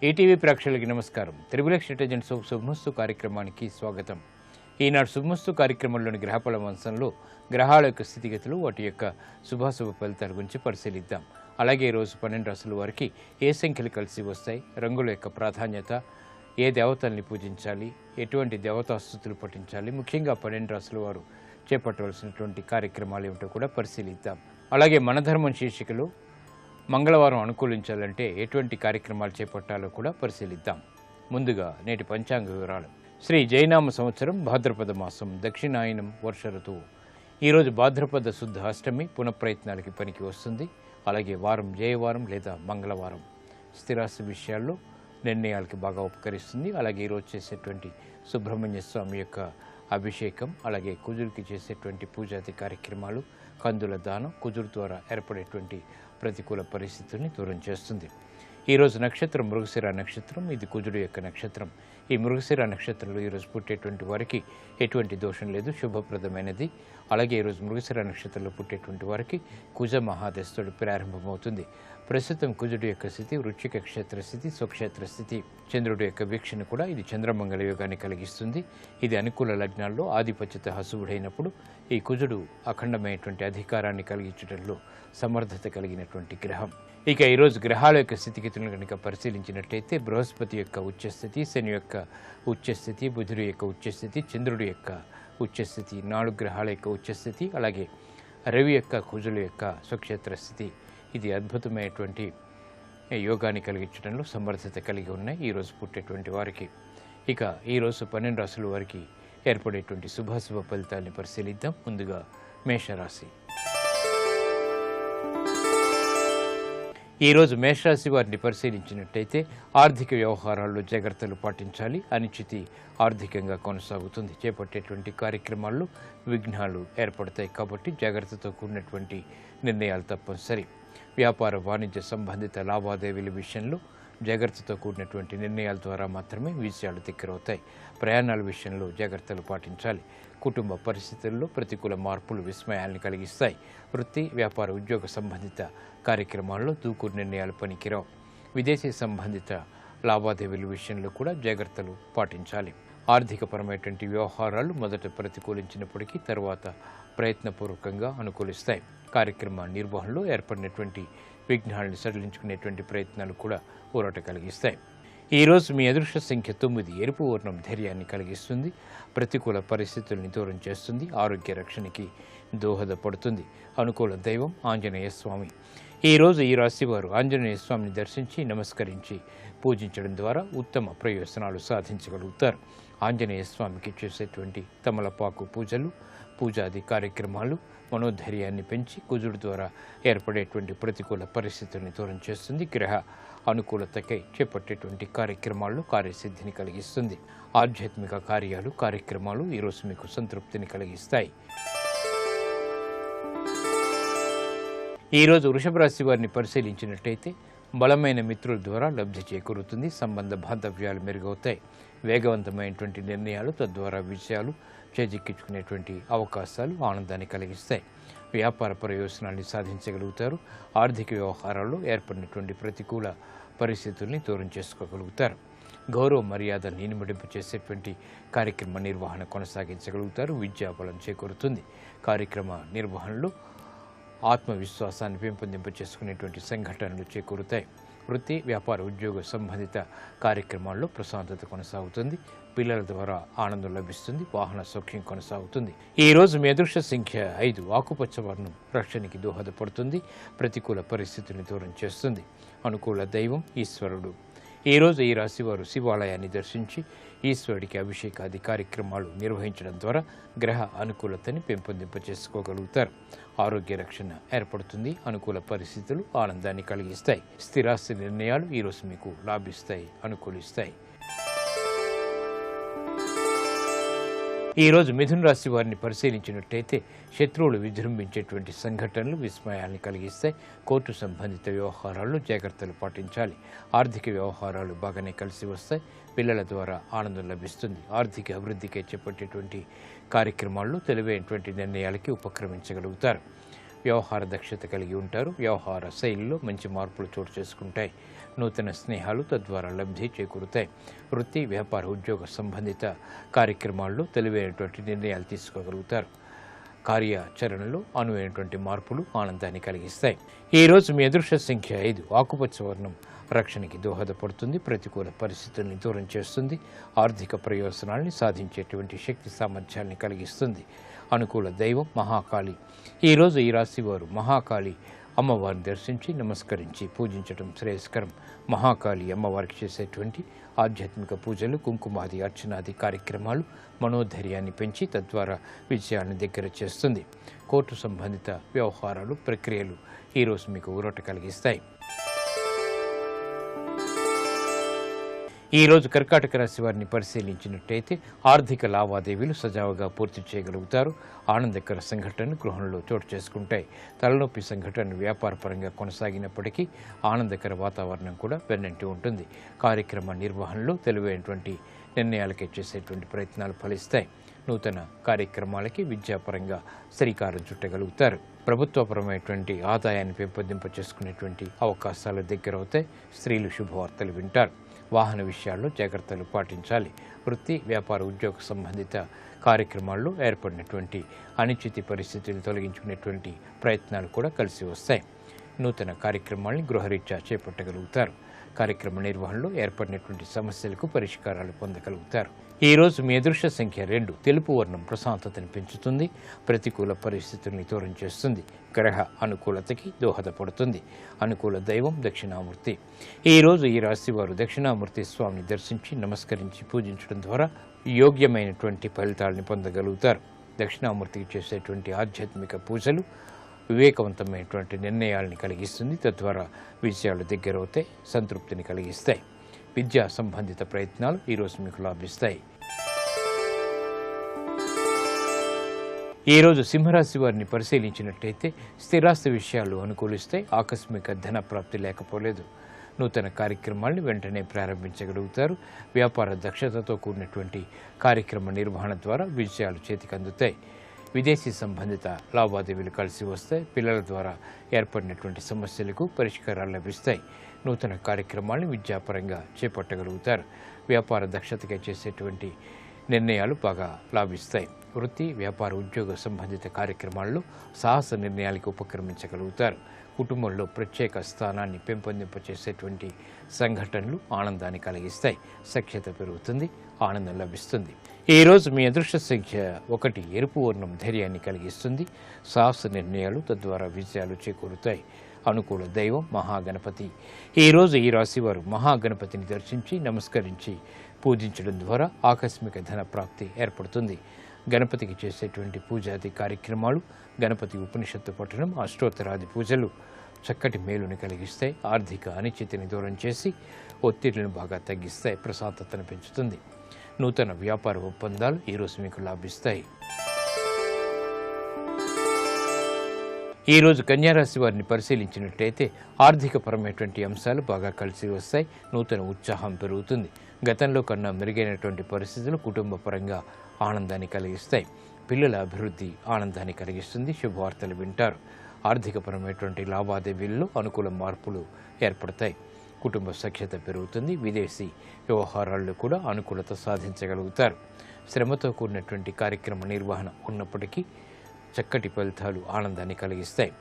ETV ప్రేక్షకులకి నమస్కారం. Triple citizen శుభమస్తు కార్యక్రమానికి స్వాగతం. ఈనాడు శుభమస్తు కార్యక్రమంలోని గ్రహఫల వంశంలో గ్రహాల యొక్క స్థితిగతులు, వాటి యొక్క శుభాశుభ ఫలితాల గురించి పరిశీలిద్దాం. అలాగే ఈరోజు 12 రాశుల వారికి ఏ సంఖ్యలు కలిసి వస్తాయి, రంగుల యొక్క ప్రాధాన్యత, ఏ దేవతల్ని పూజించాలి, ఎటువంటి దేవతాస్తుతులు పఠించాలి, ముఖ్యంగా 12 రాశుల వారు చేపట్టవలసినటువంటి కార్యక్రమాలు ఏమిటో కూడా పరిశీలిద్దాం. అలాగే మన ధర్మం శీర్షికలో మంగళవారం అనుకూలించాలంటే ఎటువంటి కార్యక్రమాలు చేపట్టాలో కూడా పరిశీలిద్దాం. ముందుగా నేటి పంచాంగ వివరాలు. శ్రీ జైనామ సంవత్సరం భాద్రపద మాసం, దక్షిణాయనం, వర్ష ఋతువు. ఈరోజు భాద్రపద శుద్ధ అష్టమి, పునఃప్రయత్నాలకి పనికి వస్తుంది. అలాగే వారం జయవారం లేదా మంగళవారం. స్థిరాస్తి విషయాల్లో నిర్ణయాలకి బాగా ఉపకరిస్తుంది. అలాగే ఈరోజు చేసేటువంటి సుబ్రహ్మణ్య స్వామి యొక్క అభిషేకం, అలాగే కుజుడికి చేసేటువంటి పూజాది కార్యక్రమాలు, కందుల దానం కుజుడు ద్వారా ఏర్పడేటువంటి ప్రతికూల పరిస్థితుల్ని దూరం చేస్తుంది. ఈరోజు నక్షత్రం మృగశిర నక్షత్రం, ఇది కుజుడు యొక్క నక్షత్రం. ఈ మృగశిర నక్షత్రంలో ఈరోజు పుట్టేటువంటి వారికి ఎటువంటి దోషం లేదు, శుభప్రదమైనది. అలాగే ఈరోజు మృగశిర నక్షత్రంలో పుట్టేటువంటి వారికి కుజ మహాదశుడు ప్రారంభమవుతుంది. ప్రస్తుతం కుజుడు యొక్క స్థితి వృశ్చిక క్షేత్ర స్థితి, స్వక్షేత్ర స్థితి. చంద్రుడు యొక్క వీక్షణ కూడా ఇది చంద్రమంగళ యోగాన్ని కలిగిస్తుంది. ఇది అనుకూల లగ్నాల్లో ఆధిపత్యత హసువుడైనప్పుడు ఈ కుజుడు అఖండమైనటువంటి అధికారాన్ని కలిగించడంలో సమర్థత కలిగినటువంటి గ్రహం. ఇక ఈరోజు గ్రహాల యొక్క స్థితిగతులను కనుక పరిశీలించినట్లయితే బృహస్పతి యొక్క ఉచ్చస్థితి, శని యొక్క ఉచ్చస్థితి, బుధుడు యొక్క ఉచ్చస్థితి, చంద్రుడి యొక్క ఉచ్చస్థితి, 4 గ్రహాల యొక్క ఉచ్చస్థితి, అలాగే రవి యొక్క కుజుల యొక్క స్వక్షేత్ర స్థితి, ఇది అద్భుతమైనటువంటి యోగాన్ని కలిగించడంలో సమర్థత కలిగి ఉన్నాయి ఈరోజు పుట్టేటువంటి వారికి. ఇక ఈరోజు 12 రాశుల వారికి ఏర్పడేటువంటి శుభాశుభ ఫలితాలని పరిశీలిద్దాం. ముందుగా మేషరాశి. ఈరోజు మేషరాశి వారిని పరిశీలించినట్టయితే ఆర్థిక వ్యవహారాల్లో జాగ్రత్తలు పాటించాలి. అనిశ్చితి ఆర్థికంగా కొనసాగుతుంది. చేపట్టేటువంటి కార్యక్రమాల్లో విఘ్నాలు ఏర్పడతాయి కాబట్టి జాగ్రత్తతో కూడినటువంటి నిర్ణయాలు తప్పనిసరి. వ్యాపార వాణిజ్య సంబంధిత లావాదేవీల విషయంలో జాగ్రత్తతో కూడినటువంటి నిర్ణయాల ద్వారా మాత్రమే విషయాలు దగ్గరవుతాయి. ప్రయాణాల విషయంలో జాగ్రత్తలు పాటించాలి. కుటుంబ పరిస్థితుల్లో ప్రతికూల మార్పులు విస్మయాన్ని కలిగిస్తాయి. వృత్తి, వ్యాపార, ఉద్యోగ సంబంధిత కార్యక్రమాల్లో దూకుడు నిర్ణయాలు పనికిరావు. విదేశీ సంబంధిత లావాదేవీల విషయంలో కూడా జాగ్రత్తలు పాటించాలి. ఆర్థికపరమైనటువంటి వ్యవహారాలు మొదట ప్రతికూలించినప్పటికీ తర్వాత ప్రయత్నపూర్వకంగా అనుకూలిస్తాయి. కార్యక్రమ నిర్వహణలో ఏర్పడినటువంటి విఘ్నాలను సడలించుకునేటువంటి ప్రయత్నాలు కూడా ఊరట కలిగిస్తాయి. ఈరోజు మీ అదృష్ట సంఖ్య 9. ఎరుపు వర్ణం ధైర్యాన్ని కలిగిస్తుంది. ప్రతికూల పరిస్థితుల్ని దూరం చేస్తుంది. ఆరోగ్య రక్షణకి దోహదపడుతుంది. అనుకూల దైవం ఆంజనేయ స్వామి. ఈరోజు ఈ రాశి వారు ఆంజనేయ స్వామిని దర్శించి నమస్కరించి పూజించడం ద్వారా ఉత్తమ ప్రయోజనాలు సాధించగలుగుతారు. ఆంజనేయ స్వామికి చేసేటువంటి తమలపాకు పూజలు, పూజాది కార్యక్రమాలు మనోధైర్యాన్ని పెంచి కుజుడు ద్వారా ఏర్పడేటువంటి ప్రతికూల పరిస్థితుల్ని దూరం చేస్తుంది. గ్రహ అనుకూలతకై చేపట్టేటువంటి కార్యక్రమాల్లో కార్యసిద్ధిని కలిగిస్తుంది. ఆధ్యాత్మిక కార్యాలు, కార్యక్రమాలు ఈరోజు మీకు సంతృప్తిని కలిగిస్తాయి. ఈరోజు వృషభ రాశి వారిని పరిశీలించినట్టయితే బలమైన మిత్రుల ద్వారా లబ్ధి చేకూరుతుంది. సంబంధ బాంధవ్యాలు మెరుగవుతాయి. వేగవంతమైనటువంటి నిర్ణయాలు, తద్వారా విషయాలు చేజిక్కించుకునేటువంటి అవకాశాలు ఆనందాన్ని కలిగిస్తాయి. వ్యాపార ప్రయోజనాన్ని సాధించగలుగుతారు. ఆర్థిక వ్యవహారాల్లో ఏర్పడినటువంటి ప్రతికూల పరిస్థితుల్ని దూరం చేసుకోగలుగుతారు. గౌరవ మర్యాదలను ఇనుమడింపు చేసేటువంటి కార్యక్రమ నిర్వహణ కొనసాగించగలుగుతారు. విద్యాబలం చేకూరుతుంది. కార్యక్రమ నిర్వహణలో ఆత్మవిశ్వాసాన్ని పెంపొందింప చేసుకునేటువంటి సంఘటనలు చేకూరుతాయి. వృత్తి, వ్యాపార, ఉద్యోగ సంబంధిత కార్యక్రమాల్లో ప్రశాంతత కొనసాగుతుంది. పిల్లల ద్వారా ఆనందం లభిస్తుంది. వాహన సౌఖ్యం కొనసాగుతుంది. ఈ రోజు మీ అదృష్ట సంఖ్య 5. ఆకుపచ్చ వర్ణం రక్షణకి దోహదపడుతుంది. ప్రతికూల పరిస్థితిని దూరం చేస్తుంది. అనుకూల దైవం ఈశ్వరుడు. ఈరోజు ఈ రాశి వారు శివాలయాన్ని దర్శించి ఈశ్వరుడికి అభిషేకాది కార్యక్రమాలు నిర్వహించడం ద్వారా గ్రహ అనుకూలతని పెంపొందింప చేసుకోగలుగుతారు. ఆరోగ్య రక్షణ ఏర్పడుతుంది. అనుకూల పరిస్థితులు ఆనందాన్ని కలిగిస్తాయి. స్థిరాస్తి నిర్ణయాలు ఈరోజు మీకు లాభిస్తాయి, అనుకూలిస్తాయి. ఈరోజు మిథున రాశి వారిని పరిశీలించినట్టయితే శత్రువులు విజృంభించేటువంటి సంఘటనలు విస్మయాన్ని కలిగిస్తాయి. కోర్టు సంబంధిత వ్యవహారాల్లో జాగ్రత్తలు పాటించాలి. ఆర్థిక వ్యవహారాలు బాగానే కలిసి వస్తాయి. పిల్లల ద్వారా ఆనందం లభిస్తుంది. ఆర్థిక అభివృద్ధికి చేపట్టేటువంటి కార్యక్రమాల్లో తెలివైనటువంటి నిర్ణయాలకి ఉపక్రమించగలుగుతారు. వ్యవహార దక్షత కలిగి ఉంటారు. వ్యవహార శైలిలో మంచి మార్పులు చోటు చేసుకుంటాయి. నూతన స్నేహాలు తద్వారా లబ్ధి చేకూరుతాయి. వృత్తి, వ్యాపార, ఉద్యోగ సంబంధిత కార్యక్రమాల్లో తెలివైనటువంటి నిర్ణయాలు తీసుకోగలుగుతారు. కార్యాచరణలో అనువైనటువంటి మార్పులు ఆనందాన్ని కలిగిస్తాయి. ఈ రోజు మీ అదృష్ట సంఖ్య 5. ఆకుపచ్చ వర్ణం రక్షణకి దోహదపడుతుంది. ప్రతికూల పరిస్థితుల్ని దూరం చేస్తుంది. ఆర్థిక ప్రయోజనాల్ని సాధించేటువంటి శక్తి సామర్థ్యాన్ని కలిగిస్తుంది. అనుకూల దైవం మహాకాళి. ఈరోజు ఈ రాశి వారు మహాకాళి అమ్మవారిని దర్శించి నమస్కరించి పూజించడం శ్రేయస్కరం. మహాకాళి అమ్మవారికి చేసేటువంటి ఆధ్యాత్మిక పూజలు, కుంకుమాది అర్చనాది కార్యక్రమాలు మనోధైర్యాన్ని పెంచి తద్వారా విజయాన్ని దగ్గర చేస్తుంది. కోర్టు సంబంధిత వ్యవహారాలు, ప్రక్రియలు ఈరోజు మీకు ఊరట కలిగిస్తాయి. ఈరోజు కర్కాటక రాశి వారిని పరిశీలించినట్టయితే ఆర్థిక లావాదేవీలు సజావుగా పూర్తి చేయగలుగుతారు. ఆనందకర సంఘటనలు గృహంలో చోటు చేసుకుంటాయి. తలనొప్పి సంఘటన వ్యాపారపరంగా కొనసాగినప్పటికీ ఆనందకర వాతావరణం కూడా వెన్నంటి ఉంటుంది. కార్యక్రమ నిర్వహణలో తెలివైనటువంటి నిర్ణయాలకే చేసేటువంటి ప్రయత్నాలు ఫలిస్తాయి. నూతన కార్యక్రమాలకి విద్యాపరంగా శ్రీకారం చుట్టగలుగుతారు. ప్రభుత్వపరమైనటువంటి ఆదాయాన్ని పెంపొందింప చేసుకునేటువంటి అవకాశాలు దగ్గరవుతాయి. స్త్రీలు శుభవార్తలు వింటారు. వాహన విషయాల్లో జాగ్రత్తలు పాటించాలి. వృత్తి, వ్యాపార, ఉద్యోగ సంబంధిత కార్యక్రమాల్లో ఏర్పడినటువంటి అనిశ్చిత పరిస్థితులు తొలగించుకునేటువంటి ప్రయత్నాలు కూడా కలిసి వస్తాయి. నూతన కార్యక్రమాల్ని గృహరీత్యా చేపట్టగలుగుతారు. కార్యక్రమ నిర్వహణలో ఏర్పడినటువంటి సమస్యలకు పరిష్కారాలు పొందగలుగుతారు. ఈ రోజు మీ అదృష్ట సంఖ్య 2. తెలుపు వర్ణం ప్రశాంతతను పెంచుతుంది. ప్రతికూల పరిస్థితుల్ని దూరం చేస్తుంది. గ్రహ అనుకూలతకి దోహదపడుతుంది. అనుకూల దైవం దక్షిణామూర్తి. ఈ రోజు ఈ రాశి వారు దక్షిణామూర్తి స్వామిని దర్శించి నమస్కరించి పూజించడం ద్వారా యోగ్యమైనటువంటి ఫలితాలను పొందగలుగుతారు. దక్షిణామూర్తికి చేసేటువంటి ఆధ్యాత్మిక పూజలు వివేకవంతమైనటువంటి నిర్ణయాలను కలిగిస్తుంది. తద్వారా విజయాలు దగ్గరవుతాయి, సంతృప్తిని కలిగిస్తాయి. విద్యా సంబంధిత ప్రయత్నాలు ఈరోజు మీకు లాభిస్తాయి. ఈరోజు సింహరాశి వారిని పరిశీలించినట్టయితే స్థిరాస్తి విషయాలు అనుకూలిస్తాయి. ఆకస్మిక ధన ప్రాప్తి లేకపోలేదు. నూతన కార్యక్రమాలను వెంటనే ప్రారంభించగలుగుతారు. వ్యాపార దక్షతతో కూడినటువంటి కార్యక్రమ నిర్వహణ ద్వారా విజయాలు చేతికి అందుతాయి. విదేశీ సంబంధిత లావాదేవీలు కలిసి వస్తాయి. పిల్లల ద్వారా ఏర్పడినటువంటి సమస్యలకు పరిష్కారాలు లభిస్తాయి. నూతన కార్యక్రమాలను విద్యాపరంగా చేపట్టగలుగుతారు. వ్యాపార దక్షతగా చేసేటువంటి నిర్ణయాలు బాగా లాభిస్తాయి. వృత్తి, వ్యాపార, ఉద్యోగ సంబంధిత కార్యక్రమాల్లో సాహస నిర్ణయాలకు ఉపక్రమించగలుగుతారు. కుటుంబంలో ప్రత్యేక స్థానాన్ని పెంపొందింపచేసేటువంటి సంఘటనలు ఆనందాన్ని కలిగిస్తాయి. సఖ్యత పెరుగుతుంది, ఆనందం లభిస్తుంది. ఈ రోజు మీ అదృష్ట సంఖ్య 1. ఎరుపు వర్ణం ధైర్యాన్ని కలిగిస్తుంది. సాహస నిర్ణయాలు తద్వారా విజయాలు చేకూరుతాయి. అనుకూల దైవం మహాగణపతి. ఈ రోజు ఈ రాశి వారు మహాగణపతిని దర్శించి నమస్కరించి పూజించడం ద్వారా ఆకస్మిక ధన ప్రాప్తి ఏర్పడుతుంది. గణపతికి చేసేటువంటి పూజాది కార్యక్రమాలు, గణపతి ఉపనిషత్తు పఠనం, అష్టోత్తరాది పూజలు చక్కటి మేలుని కలిగిస్తాయి. ఆర్థిక అనిశ్చితిని దూరం చేసి ఒత్తిడిని బాగా తగ్గిస్తాయి. ప్రశాంతతను పెంచుతుంది. నూతన వ్యాపార ఒప్పందాలు ఈరోజు మీకు లాభిస్తాయి. ఈరోజు కన్యారాశి వారిని పరిశీలించినట్టయితే ఆర్థికపరమైనటువంటి అంశాలు బాగా కలిసి వస్తాయి. నూతన ఉత్సాహం పెరుగుతుంది. గతంలో కన్నా మెరుగైనటువంటి పరిస్థితులు కుటుంబ పరంగా ఆనందాన్ని కలిగిస్తాయి. పిల్లల అభివృద్ధి ఆనందాన్ని కలిగిస్తుంది. శుభవార్తలు వింటారు. ఆర్థికపరమైనటువంటి లావాదేవీల్లో అనుకూల మార్పులు ఏర్పడతాయి. కుటుంబ సఖ్యత పెరుగుతుంది. విదేశీ వ్యవహారాల్లో కూడా అనుకూలత సాధించగలుగుతారు. శ్రమతో కూడినటువంటి కార్యక్రమ నిర్వహణ ఉన్నప్పటికీ చక్కటి ఫలితాలు ఆనందాన్ని కలిగిస్తాయి.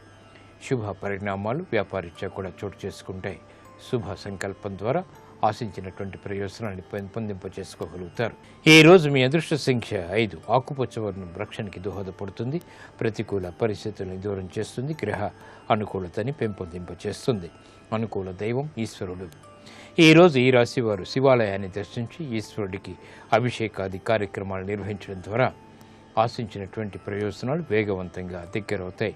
శుభ పరిణామాలు వ్యాపారీత్యా కూడా చోటు చేసుకుంటాయి. శుభ సంకల్పం ద్వారా ఆశించినటువంటి ప్రయోజనాన్ని పెంపొందింప చేసుకోగలుగుతారు. ఈ రోజు మీ అదృష్ట సంఖ్య 5. ఆకుపచ్చ వర్ణం రక్షణకి దోహదపడుతుంది. ప్రతికూల పరిస్థితులను దూరం చేస్తుంది. గ్రహ అనుకూలతని పెంపొందింప చేస్తుంది. అనుకూల దైవం ఈశ్వరుడు. ఈ రోజు ఈ రాశి వారు శివాలయాన్ని దర్శించి ఈశ్వరుడికి అభిషేకాది కార్యక్రమాలు నిర్వహించడం ద్వారా ఆశించినటువంటి ప్రయోజనాలు వేగవంతంగా దగ్గరవుతాయి.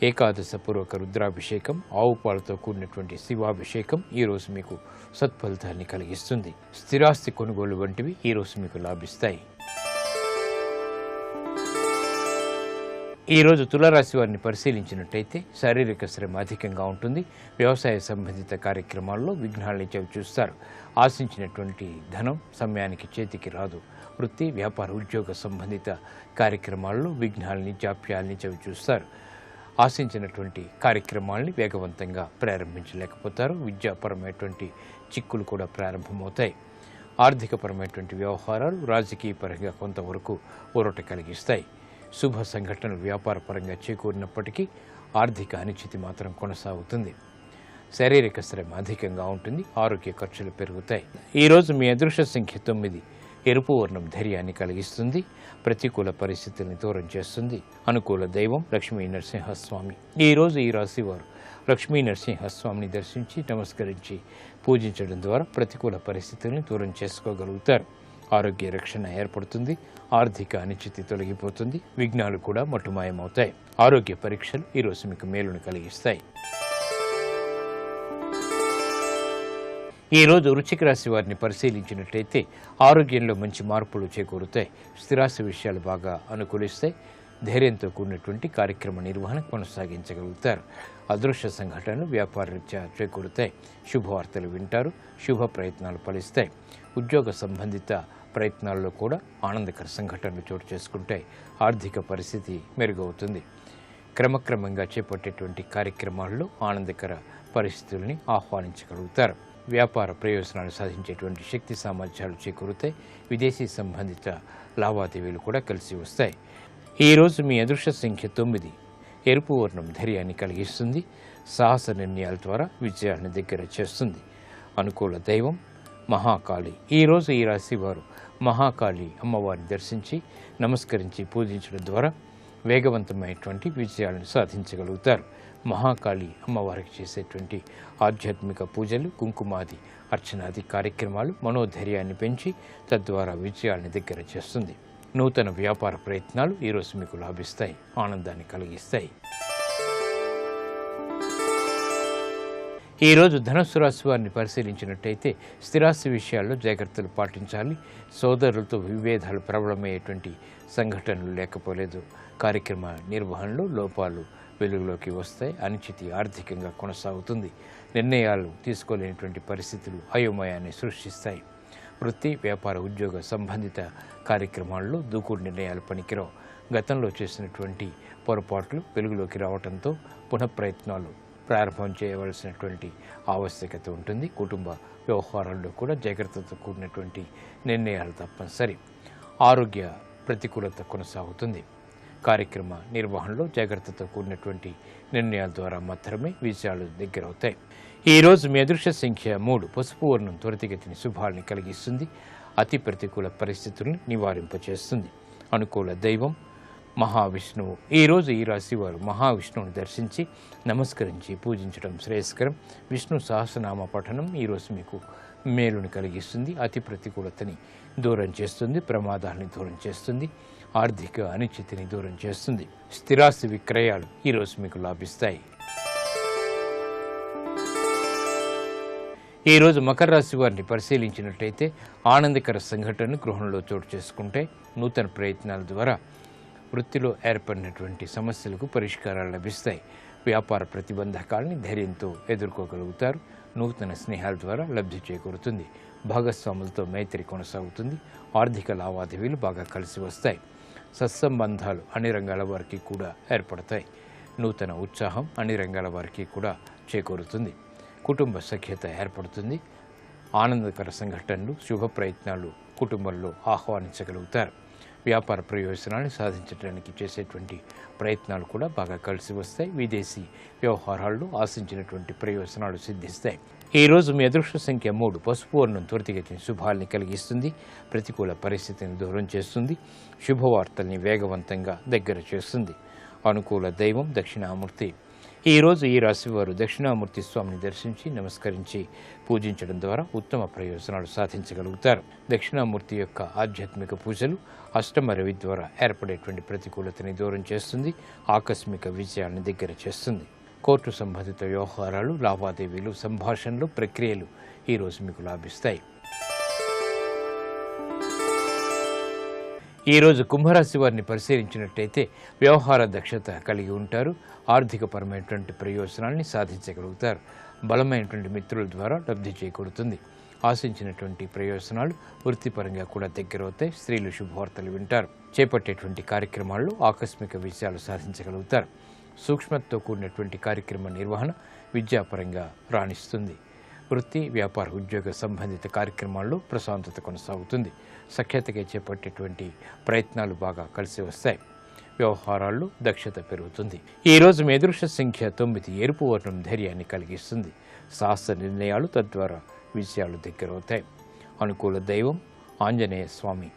ఏకాదశపూర్వక రుద్రాభిషేకం, ఆవు పాలతో కూడినటువంటి శివాభిషేకం ఈరోజు మీకు సత్ఫలితాన్ని కలిగిస్తుంది. స్థిరాస్తి కొనుగోలు వంటివి ఈరోజు మీకు లాభిస్తాయి. ఈరోజు తులారాశి వారిని పరిశీలించినట్టయితే శారీరక శ్రమ అధికంగా ఉంటుంది. వ్యవసాయ సంబంధిత కార్యక్రమాల్లో విఘ్నాలని చవిచూస్తారు. ఆశించినటువంటి ధనం సమయానికి చేతికి రాదు. వృత్తి, వ్యాపార, ఉద్యోగ సంబంధిత కార్యక్రమాల్లో విఘ్నాలని, జాప్యాలని చవిచూస్తారు. ఆశించినటువంటి కార్యక్రమాల్ని వేగవంతంగా ప్రారంభించలేకపోతారు. విద్యాపరమైనటువంటి చిక్కులు కూడా ప్రారంభమవుతాయి. ఆర్థికపరమైనటువంటి వ్యవహారాలు రాజకీయ పరంగా కొంతవరకు ఊరట కలిగిస్తాయి. శుభ సంఘటనలు వ్యాపారపరంగా చేకూరినప్పటికీ ఆర్థిక అనిశ్చితి మాత్రం కొనసాగుతుంది. శారీరక శ్రమ అధికంగా ఉంటుంది. ఆరోగ్య ఖర్చులు పెరుగుతాయి. ఈరోజు మీ అదృష్ట సంఖ్య 9. ఎరుపు వర్ణం ధైర్యాన్ని కలిగిస్తుంది. ప్రతికూల పరిస్థితుల్ని దూరం చేస్తుంది. అనుకూల దైవం లక్ష్మీ నరసింహస్వామి. ఈరోజు ఈ రాశి వారు లక్ష్మీ నరసింహస్వామిని దర్శించి నమస్కరించి పూజించడం ద్వారా ప్రతికూల పరిస్థితుల్ని దూరం చేసుకోగలుగుతారు. ఆరోగ్య రక్షణ ఏర్పడుతుంది. ఆర్థిక అనిశ్చితి తొలగిపోతుంది. విఘ్నాలు కూడా మట్టుమాయమవుతాయి. ఆరోగ్య పరీక్షలు ఈరోజు మీకు మేలును కలిగిస్తాయి. ఈరోజు వృశ్చిక రాశి వారిని పరిశీలించినట్లయితే ఆరోగ్యంలో మంచి మార్పులు చేకూరుతాయి. స్థిరాస్తి విషయాలు బాగా అనుకూలిస్తాయి. ధైర్యంతో కూడినటువంటి కార్యక్రమ నిర్వహణ కొనసాగించగలుగుతారు. అదృశ్య సంఘటనలు వ్యాపార రీత్యా చేకూరుతాయి. శుభవార్తలు వింటారు. శుభ ప్రయత్నాలు ఫలిస్తాయి. ఉద్యోగ సంబంధిత ప్రయత్నాల్లో కూడా ఆనందకర సంఘటనలు చోటు చేసుకుంటాయి. ఆర్థిక పరిస్థితి మెరుగవుతుంది. క్రమక్రమంగా చేపట్టేటువంటి కార్యక్రమాల్లో ఆనందకర పరిస్థితుల్ని ఆహ్వానించగలుగుతారు. వ్యాపార ప్రయోజనాలు సాధించేటువంటి శక్తి సామర్థ్యాలు చేకూరుతాయి. విదేశీ సంబంధిత లావాదేవీలు కూడా కలిసి వస్తాయి. ఈరోజు మీ అదృష్ట సంఖ్య 9. ఎరుపు వర్ణం ధైర్యాన్ని కలిగిస్తుంది. సాహస నిర్ణయాల ద్వారా విజయాన్ని దగ్గర చేస్తుంది. అనుకూల దైవం మహాకాళి. ఈరోజు ఈ రాశి వారు మహాకాళి అమ్మవారిని దర్శించి నమస్కరించి పూజించడం ద్వారా వేగవంతమైనటువంటి విజయాలను సాధించగలుగుతారు. మహాకాళి అమ్మవారికి చేసేటువంటి ఆధ్యాత్మిక పూజలు, కుంకుమాది అర్చనాది కార్యక్రమాలు మనోధైర్యాన్ని పెంచి తద్వారా విజయాన్ని దగ్గర చేస్తుంది. నూతన వ్యాపార ప్రయత్నాలు ఈరోజు మీకు లాభిస్తాయి. ఆనందాన్ని కలిగిస్తాయి. ఈరోజు ధనుస్సు రాశి వారిని పరిశీలించినట్టయితే స్థిరాస్తి విషయాల్లో జాగ్రత్తలు పాటించాలి. సోదరులతో విభేదాలు ప్రబలమయ్యేటువంటి సంఘటనలు లేకపోలేదు. కార్యక్రమ నిర్వహణలో లోపాలు వెలుగులోకి వస్తాయి. అనిశ్చితి ఆర్థికంగా కొనసాగుతుంది. నిర్ణయాలు తీసుకోలేనటువంటి పరిస్థితులు అయోమయాన్ని సృష్టిస్తాయి. వృత్తి, వ్యాపార, ఉద్యోగ సంబంధిత కార్యక్రమాల్లో దూకుడు నిర్ణయాలు పనికిరావు. గతంలో చేసినటువంటి పొరపాట్లు వెలుగులోకి రావడంతో పునఃప్రయత్నాలు ప్రారంభం చేయవలసినటువంటి ఆవశ్యకత ఉంటుంది. కుటుంబ వ్యవహారాల్లో కూడా జాగ్రత్తతో కూడినటువంటి నిర్ణయాలు తప్పనిసరి. ఆరోగ్య ప్రతికూలత కొనసాగుతుంది. కార్యక్రమ నిర్వహణలో జాగ్రత్తతో కూడినటువంటి నిర్ణయాల ద్వారా మాత్రమే విజయాలు దగ్గరవుతాయి. ఈరోజు మీ అదృష్ట సంఖ్య 3. పసుపు వర్ణం త్వరితగతిని శుభాల్ని కలిగిస్తుంది. అతి ప్రతికూల పరిస్థితుల్ని నివారింపచేస్తుంది. అనుకూల దైవం మహావిష్ణువు. ఈరోజు ఈ రాశి వారు మహావిష్ణువుని దర్శించి నమస్కరించి పూజించడం శ్రేయస్కరం. విష్ణు సహస్రనామ పఠనం ఈరోజు మీకు మేలుని కలిగిస్తుంది. అతి ప్రతికూలతని దూరం చేస్తుంది. ప్రమాదాలని దూరం చేస్తుంది. ఆర్థిక అనిశ్చితిని దూరం చేస్తుంది. స్థిరాస్తి విక్రయాలు ఈరోజు మీకు లాభిస్తాయి. ఈరోజు మకర రాశి వారిని పరిశీలించినట్లయితే ఆనందకర సంఘటనలు గృహంలో చోటు చేసుకుంటే నూతన ప్రయత్నాల ద్వారా వృత్తిలో ఏర్పడినటువంటి సమస్యలకు పరిష్కారాలు లభిస్తాయి. వ్యాపార ప్రతిబంధకాలని ధైర్యంతో ఎదుర్కోగలుగుతారు. నూతన స్నేహాల ద్వారా లబ్ధి చేకూరుతుంది. భాగస్వాములతో మైత్రి కొనసాగుతుంది. ఆర్థిక లావాదేవీలు బాగా కలిసి వస్తాయి. సత్సంబంధాలు అన్ని రంగాల వారికి కూడా ఏర్పడతాయి. నూతన ఉత్సాహం అన్ని రంగాల వారికి కూడా చేకూరుతుంది. కుటుంబ సఖ్యత ఏర్పడుతుంది. ఆనందకర సంఘటనలు, శుభ ప్రయత్నాలు కుటుంబంలో ఆహ్వానించగలుగుతారు. వ్యాపార ప్రయోజనాన్ని సాధించడానికి చేసేటువంటి ప్రయత్నాలు కూడా బాగా కలిసి వస్తాయి. విదేశీ వ్యవహారాల్లో ఆశించినటువంటి ప్రయోజనాలు సిద్ధిస్తాయి. ఈరోజు మీ అదృష్ట సంఖ్య 3. పసుపు వర్ణం త్వరితగతిని శుభాల్ని కలిగిస్తుంది. ప్రతికూల పరిస్థితిని దూరం చేస్తుంది. శుభవార్తల్ని వేగవంతంగా దగ్గర చేస్తుంది. అనుకూల దైవం దక్షిణామూర్తి. ఈరోజు ఈ రాశివారు దక్షిణామూర్తి స్వామిని దర్శించి నమస్కరించి పూజించడం ద్వారా ఉత్తమ ప్రయోజనాలు సాధించగలుగుతారు. దక్షిణామూర్తి యొక్క ఆధ్యాత్మిక పూజలు అష్టమ రవి ద్వారా ఏర్పడేటువంటి ప్రతికూలతని దూరం చేస్తుంది. ఆకస్మిక విజయాన్ని దగ్గర చేస్తుంది. కోర్టు సంబంధిత వ్యవహారాలు, లావాదేవీలు, సంభాషణలు, ప్రక్రియలు ఈరోజు మీకు లాభిస్తాయి. ఈరోజు కుంభరాశి వారిని పరిశీలించినట్టయితే వ్యవహార దక్షత కలిగి ఉంటారు. ఆర్థికపరమైనటువంటి ప్రయోజనాల్ని సాధించగలుగుతారు. బలమైనటువంటి మిత్రుల ద్వారా లబ్ధి చేకూరుతుంది. ఆశించినటువంటి ప్రయోజనాలు వృత్తిపరంగా కూడా దగ్గరవుతాయి. స్త్రీలు శుభవార్తలు వింటారు. చేపట్టేటువంటి కార్యక్రమాల్లో ఆకస్మిక విజయాలు సాధించగలుగుతారు. సూక్ష్మతతో కూడినటువంటి కార్యక్రమ నిర్వహణ విద్యాపరంగా రాణిస్తుంది. వృత్తి, వ్యాపార, ఉద్యోగ సంబంధిత కార్యక్రమాల్లో ప్రశాంతత కొనసాగుతుంది. సఖ్యతగా చేపట్టేటువంటి ప్రయత్నాలు బాగా కలిసి వస్తాయి. వ్యవహారాల్లో దక్షత పెరుగుతుంది. ఈరోజు మీ అదృష్ట సంఖ్య 9. ఎరుపు వర్ణం ధైర్యాన్ని కలిగిస్తుంది. సాహస నిర్ణయాలు తద్వారా విజయాలు దగ్గరవుతాయి. అనుకూల దైవం ఆంజనేయ స్వామి.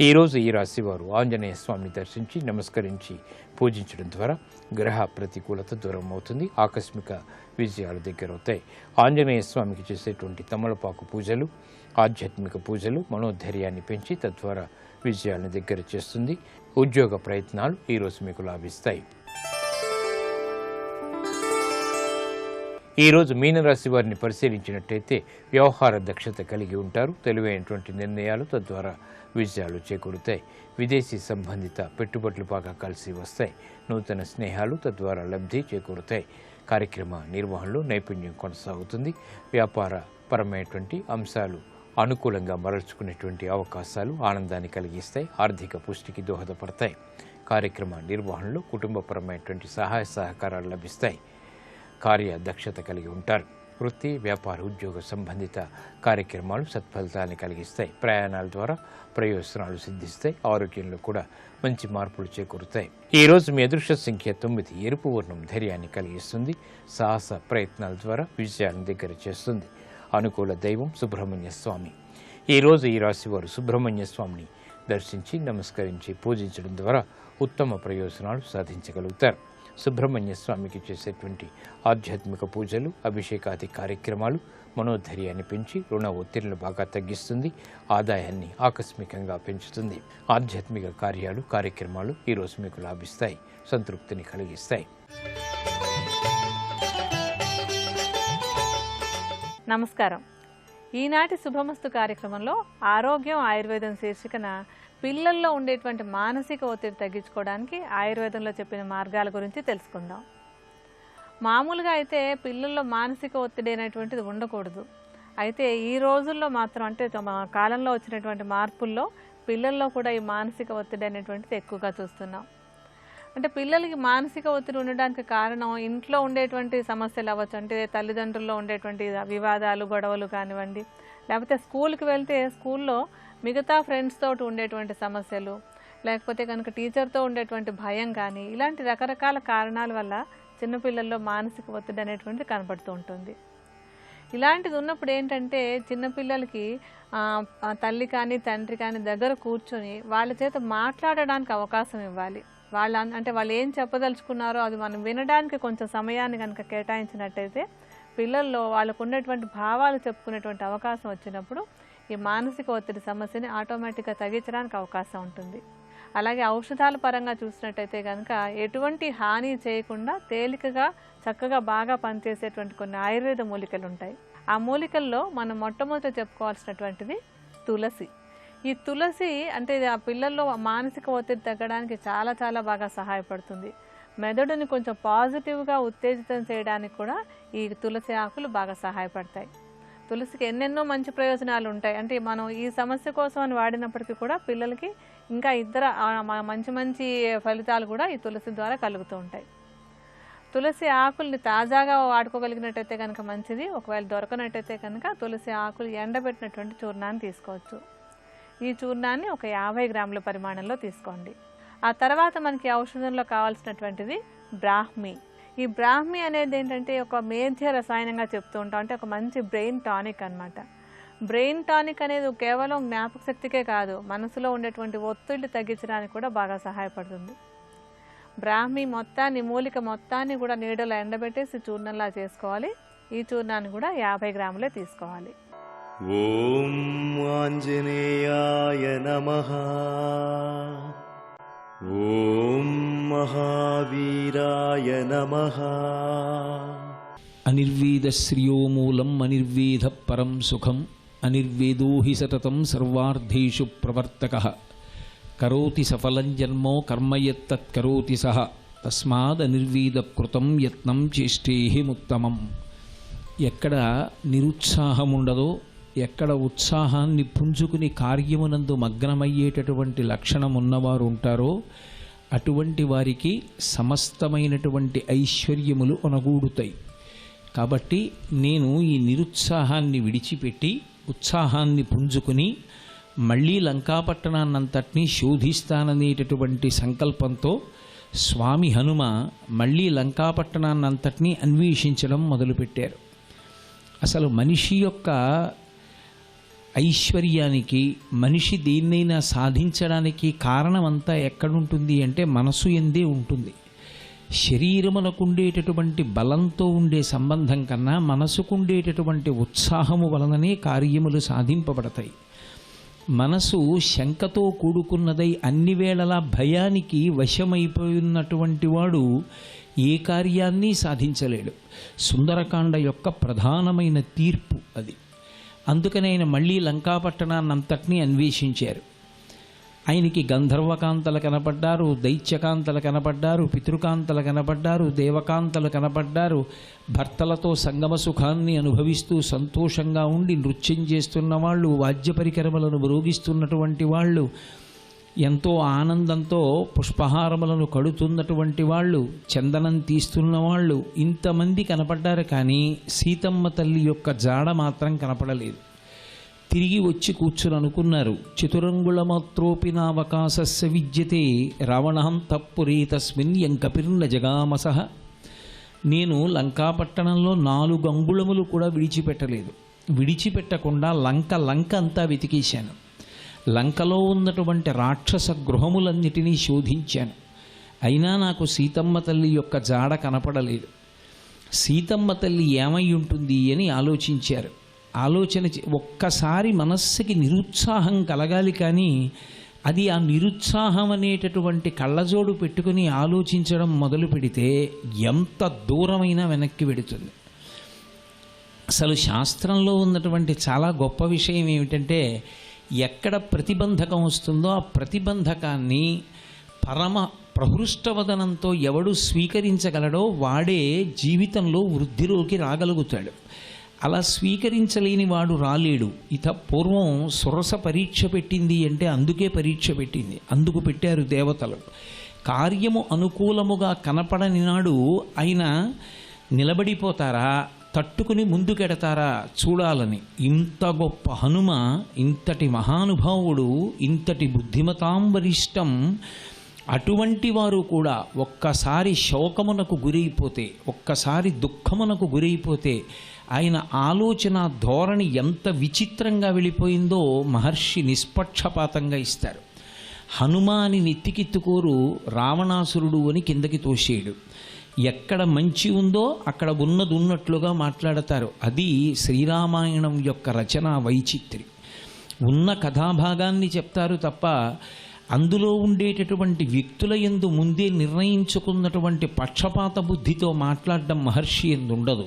ఈరోజు ఈ రాశి వారు ఆంజనేయ స్వామిని దర్శించి నమస్కరించి పూజించడం ద్వారా గ్రహ ప్రతికూలత దూరం అవుతుంది. ఆకస్మిక విజయాలు దగ్గరవుతాయి. ఆంజనేయ స్వామికి చేసేటువంటి తమలపాకు పూజలు, ఆధ్యాత్మిక పూజలు మనోధైర్యాన్ని పెంచి తద్వారా విజయాలను దగ్గర చేస్తుంది. ఉద్యోగ ప్రయత్నాలు ఈరోజు మీకు లాభిస్తాయి. ఈరోజు మీనరాశి వారిని పరిశీలించినట్టయితే వ్యవహార దక్షత కలిగి ఉంటారు. తెలివైనటువంటి నిర్ణయాలు తద్వారా విజయాలు చేకూరుతాయి. విదేశీ సంబంధిత పెట్టుబడులు బాగా కలిసి వస్తాయి. నూతన స్నేహాలు తద్వారా లబ్ధి చేకూరుతాయి. కార్యక్రమ నిర్వహణలో నైపుణ్యం కొనసాగుతుంది. వ్యాపార పరమైనటువంటి అంశాలు అనుకూలంగా మరల్చుకునేటువంటి అవకాశాలు ఆనందాన్ని కలిగిస్తాయి. ఆర్థిక పుష్టికి దోహదపడతాయి. కార్యక్రమ నిర్వహణలో కుటుంబపరమైనటువంటి సహాయ సహకారాలు లభిస్తాయి. కార్య దక్షత కలిగి ఉంటారు. వృత్తి, వ్యాపార, ఉద్యోగ సంబంధిత కార్యక్రమాలు సత్ఫలితాన్ని కలిగిస్తాయి. ప్రయాణాల ద్వారా ప్రయోజనాలు సిద్ధిస్తాయి. ఆరోగ్యంలో కూడా మంచి మార్పులు చేకూరుతాయి. ఈరోజు మీ అదృష్ట సంఖ్య 9. ఎరుపు వర్ణం ధైర్యాన్ని కలిగిస్తుంది. సాహస ప్రయత్నాల ద్వారా విజయాలను దగ్గర చేస్తుంది. అనుకూల దైవం సుబ్రహ్మణ్య స్వామి. ఈరోజు ఈ రాశి వారు సుబ్రహ్మణ్య స్వామిని దర్శించి నమస్కరించి పూజించడం ద్వారా ఉత్తమ ప్రయోజనాలు సాధించగలుగుతారు. సుబ్రహ్మణ్య స్వామికి చేసేటువంటి ఆధ్యాత్మిక పూజలు, అభిషేకాది కార్యక్రమాలు మనోధైర్యాన్ని పెంచి రుణ ఒత్తిడిని బాగా తగ్గిస్తుంది. ఆదాయాన్ని ఆకస్మికంగా పెంచుతుంది. ఆధ్యాత్మిక కార్యక్రమాలు ఈరోజు మీకు లాభిస్తాయి. సంతృప్తిని కలిగిస్తాయి. నమస్కారం. ఈనాటి శుభమస్తు కార్యక్రమంలో ఆరోగ్యం ఆయుర్వేదం శీర్షికన పిల్లల్లో ఉండేటువంటి మానసిక ఒత్తిడి తగ్గించుకోవడానికి ఆయుర్వేదంలో చెప్పిన మార్గాల గురించి తెలుసుకుందాం. మామూలుగా అయితే పిల్లల్లో మానసిక ఒత్తిడి అనేటువంటిది ఉండకూడదు. అయితే ఈ రోజుల్లో మాత్రం అంటే కాలంలో వచ్చినటువంటి మార్పుల్లో పిల్లల్లో కూడా ఈ మానసిక ఒత్తిడి అనేటువంటిది ఎక్కువగా చూస్తున్నాం. అంటే పిల్లలకి మానసిక ఒత్తిడి ఉండడానికి కారణం ఇంట్లో ఉండేటువంటి సమస్యలు అవ్వచ్చు. అంటే తల్లిదండ్రుల్లో ఉండేటువంటి వివాదాలు, గొడవలు కానివ్వండి, లేకపోతే స్కూల్కి వెళ్తే స్కూల్లో మిగతా ఫ్రెండ్స్ తోటి ఉండేటువంటి సమస్యలు, లేకపోతే కనుక టీచర్తో ఉండేటువంటి భయం కానీ, ఇలాంటి రకరకాల కారణాల వల్ల చిన్నపిల్లల్లో మానసిక ఒత్తిడి అనేటువంటిది కనపడుతూ ఉంటుంది. ఇలాంటిది ఉన్నప్పుడు ఏంటంటే చిన్నపిల్లలకి తల్లి కానీ తండ్రి కానీ దగ్గర కూర్చొని వాళ్ళ చేత మాట్లాడడానికి అవకాశం ఇవ్వాలి. వాళ్ళు ఏం చెప్పదలుచుకున్నారో అది మనం వినడానికి కొంచెం సమయాన్ని కనుక కేటాయించినట్టయితే పిల్లల్లో వాళ్ళకు ఉన్నటువంటి భావాలు చెప్పుకునేటువంటి అవకాశం వచ్చినప్పుడు ఈ మానసిక ఒత్తిడి సమస్యని ఆటోమేటిక్గా తగ్గించడానికి అవకాశం ఉంటుంది. అలాగే ఔషధాల పరంగా చూసినట్టయితే కనుక ఎటువంటి హాని చేయకుండా తేలికగా చక్కగా బాగా పనిచేసేటువంటి కొన్ని ఆయుర్వేద మూలికలు ఉంటాయి. ఆ మూలికల్లో మనం మొట్టమొదట చెప్పుకోవాల్సినటువంటిది తులసి. ఈ తులసి అంటే ఆ పిల్లల్లో మానసిక ఒత్తిడి తగ్గడానికి చాలా చాలా బాగా సహాయపడుతుంది. మెదడుని కొంచెం పాజిటివ్గా ఉత్తేజితం చేయడానికి కూడా ఈ తులసి ఆకులు బాగా సహాయపడతాయి. తులసికి ఎన్నెన్నో మంచి ప్రయోజనాలు ఉంటాయి. అంటే మనం ఈ సమస్య కోసం అని వాడినప్పటికీ కూడా పిల్లలకి ఇంకా మంచి మంచి ఫలితాలు కూడా ఈ తులసి ద్వారా కలుగుతూ ఉంటాయి. తులసి ఆకుల్ని తాజాగా వాడుకోగలిగినట్టయితే కనుక మంచిది. ఒకవేళ దొరకనట్టయితే కనుక తులసి ఆకులు ఎండబెట్టినటువంటి చూర్ణాన్ని తీసుకోవచ్చు. ఈ చూర్ణాన్ని ఒక 50 గ్రాముల పరిమాణంలో తీసుకోండి. ఆ తర్వాత మనకి ఔషధంలో కావాల్సినటువంటిది బ్రాహ్మి. ఈ బ్రాహ్మి అనేది ఏంటంటే ఒక మేధ్య రసాయనంగా చెప్తూ ఉంటాం. అంటే ఒక మంచి బ్రెయిన్ టానిక్ అన్నమాట. బ్రెయిన్ టానిక్ అనేది కేవలం జ్ఞాపక శక్తికే కాదు, మనసులో ఉండేటువంటి ఒత్తిడి తగ్గించడానికి కూడా బాగా సహాయపడుతుంది. బ్రాహ్మి మూలిక మొత్తాన్ని కూడా నీడలో ఎండబెట్టేసి చూర్ణంలా చేసుకోవాలి. ఈ చూర్ణాన్ని కూడా 50 గ్రాములే తీసుకోవాలి. ఓం ఆంజనేయాయ నమః. ఓం మహావీరాయ నమః. అనిర్వీద శ్రియో మూలం అనిర్వీద పరం సుఖం అనిర్వేదో హి సతతం సర్వార్థేషు ప్రవర్తకః కరోతి సఫలం జన్మో కర్మయత్తత్కరోతి సహ తస్మాదనిర్వీద కృతం యత్నం చేష్టేహి ముత్తమం. ఎక్కడ నిరుత్సాహం ఉండదో, ఎక్కడ ఉత్సాహాన్ని పుంజుకుని కార్యమునందు మగ్నమయ్యేటటువంటి లక్షణం ఉన్నవారు ఉంటారో అటువంటి వారికి సమస్తమైనటువంటి ఐశ్వర్యములు ఒనగూడుతాయి. కాబట్టి నేను ఈ నిరుత్సాహాన్ని విడిచిపెట్టి ఉత్సాహాన్ని పుంజుకుని మళ్ళీ లంకాపట్టణాన్నంతటినీ శోధిస్తాననేటటువంటి సంకల్పంతో స్వామి హనుమ మళ్ళీ లంకాపట్టణాన్నంతటినీ అన్వేషించడం మొదలుపెట్టారు. అసలు మనిషి యొక్క ఐశ్వర్యానికి, మనిషి దేన్నైనా సాధించడానికి కారణమంతా ఎక్కడుంటుంది అంటే మనసు ఎందే ఉంటుంది. శరీరమునకుండేటటువంటి బలంతో ఉండే సంబంధం కన్నా మనసుకుండేటటువంటి ఉత్సాహము వలననే కార్యములు సాధింపబడతాయి. మనసు శంకతో కూడుకున్నదై అన్ని వేళలా భయానికి వశమైపోయినటువంటి వాడు ఏ కార్యాన్ని సాధించలేడు. సుందరకాండ యొక్క ప్రధానమైన తీర్పు అది. అందుకని ఆయన మళ్ళీ లంకాపట్టణాన్నంతటినీ అన్వేషించారు. ఆయనకి గంధర్వకాంతలు కనపడ్డారు, దైత్యకాంతలు కనపడ్డారు, పితృకాంతలు కనపడ్డారు, దేవకాంతలు కనపడ్డారు. భర్తలతో సంగమ సుఖాన్ని అనుభవిస్తూ సంతోషంగా ఉండి నృత్యం చేస్తున్న వాళ్ళు, వాద్య పరికరములను మ్రోగిస్తున్నటువంటి వాళ్ళు, ఎంతో ఆనందంతో పుష్పహారములను కడుతున్నటువంటి వాళ్ళు, చందనం తీస్తున్న వాళ్ళు, ఇంతమంది కనపడ్డారు. కానీ సీతమ్మ తల్లి యొక్క జాడ మాత్రం కనపడలేదు. తిరిగి వచ్చి కూర్చుని అనుకున్నారు, చతురంగుళమాత్రోపినావకాశస్య విద్యతే రావణాంతఃపురే తస్మిన్ యంకపిర్న జగామసః. నేను లంకాపట్టణంలో 4 అంగుళములు కూడా విడిచిపెట్టలేదు. విడిచిపెట్టకుండా లంక అంతా వెతికేశాను. లంకలో ఉన్నటువంటి రాక్షస గృహములన్నిటినీ శోధించాను. అయినా నాకు సీతమ్మ తల్లి యొక్క జాడ కనపడలేదు. సీతమ్మ తల్లి ఏమై ఉంటుంది అని ఆలోచించారు. ఒక్కసారి మనస్సుకి నిరుత్సాహం కలగాలి. కానీ అది ఆ నిరుత్సాహం అనేటటువంటి కళ్ళజోడు పెట్టుకుని ఆలోచించడం మొదలు పెడితే ఎంత దూరమైనా వెనక్కి వెడుతుంది. అసలు శాస్త్రంలో ఉన్నటువంటి చాలా గొప్ప విషయం ఏమిటంటే, ఎక్కడ ప్రతిబంధకం వస్తుందో ఆ ప్రతిబంధకాన్ని పరమ ప్రహృష్టవదనంతో ఎవడు స్వీకరించగలడో వాడే జీవితంలో వృద్ధిలోకి రాగలుగుతాడు. అలా స్వీకరించలేని వాడు రాలేడు. పూర్వం సురస పరీక్ష పెట్టింది అంటే అందుకే పరీక్ష పెట్టింది. అందుకు పెట్టారు దేవతలు. కార్యము అనుకూలముగా కనపడని నాడు ఆయన నిలబడిపోతారా, తట్టుకుని ముందుకెడతారా చూడాలని. ఇంత గొప్ప హనుమ, ఇంతటి మహానుభావుడు, ఇంతటి బుద్ధిమతాం వరిష్టం, అటువంటి వారు కూడా ఒక్కసారి శోకమునకు గురైపోతే, ఒక్కసారి దుఃఖమునకు గురైపోతే ఆయన ఆలోచన ధోరణి ఎంత విచిత్రంగా వెళ్ళిపోయిందో మహర్షి నిష్పక్షపాతంగా ఇస్తారు. హనుమాని నెత్తికెత్తుకోరు, రావణాసురుడు అని కిందకి తోసేయడు. ఎక్కడ మంచి ఉందో అక్కడ ఉన్నట్లుగా మాట్లాడతారు. అది శ్రీరామాయణం యొక్క రచనా వైచిత్రి. ఉన్న కథాభాగాన్ని చెప్తారు తప్ప అందులో ఉండేటటువంటి వ్యక్తుల యందు ముందే నిర్ణయించుకున్నటువంటి పక్షపాత బుద్ధితో మాట్లాడడం మహర్షి యందు ఉండదు.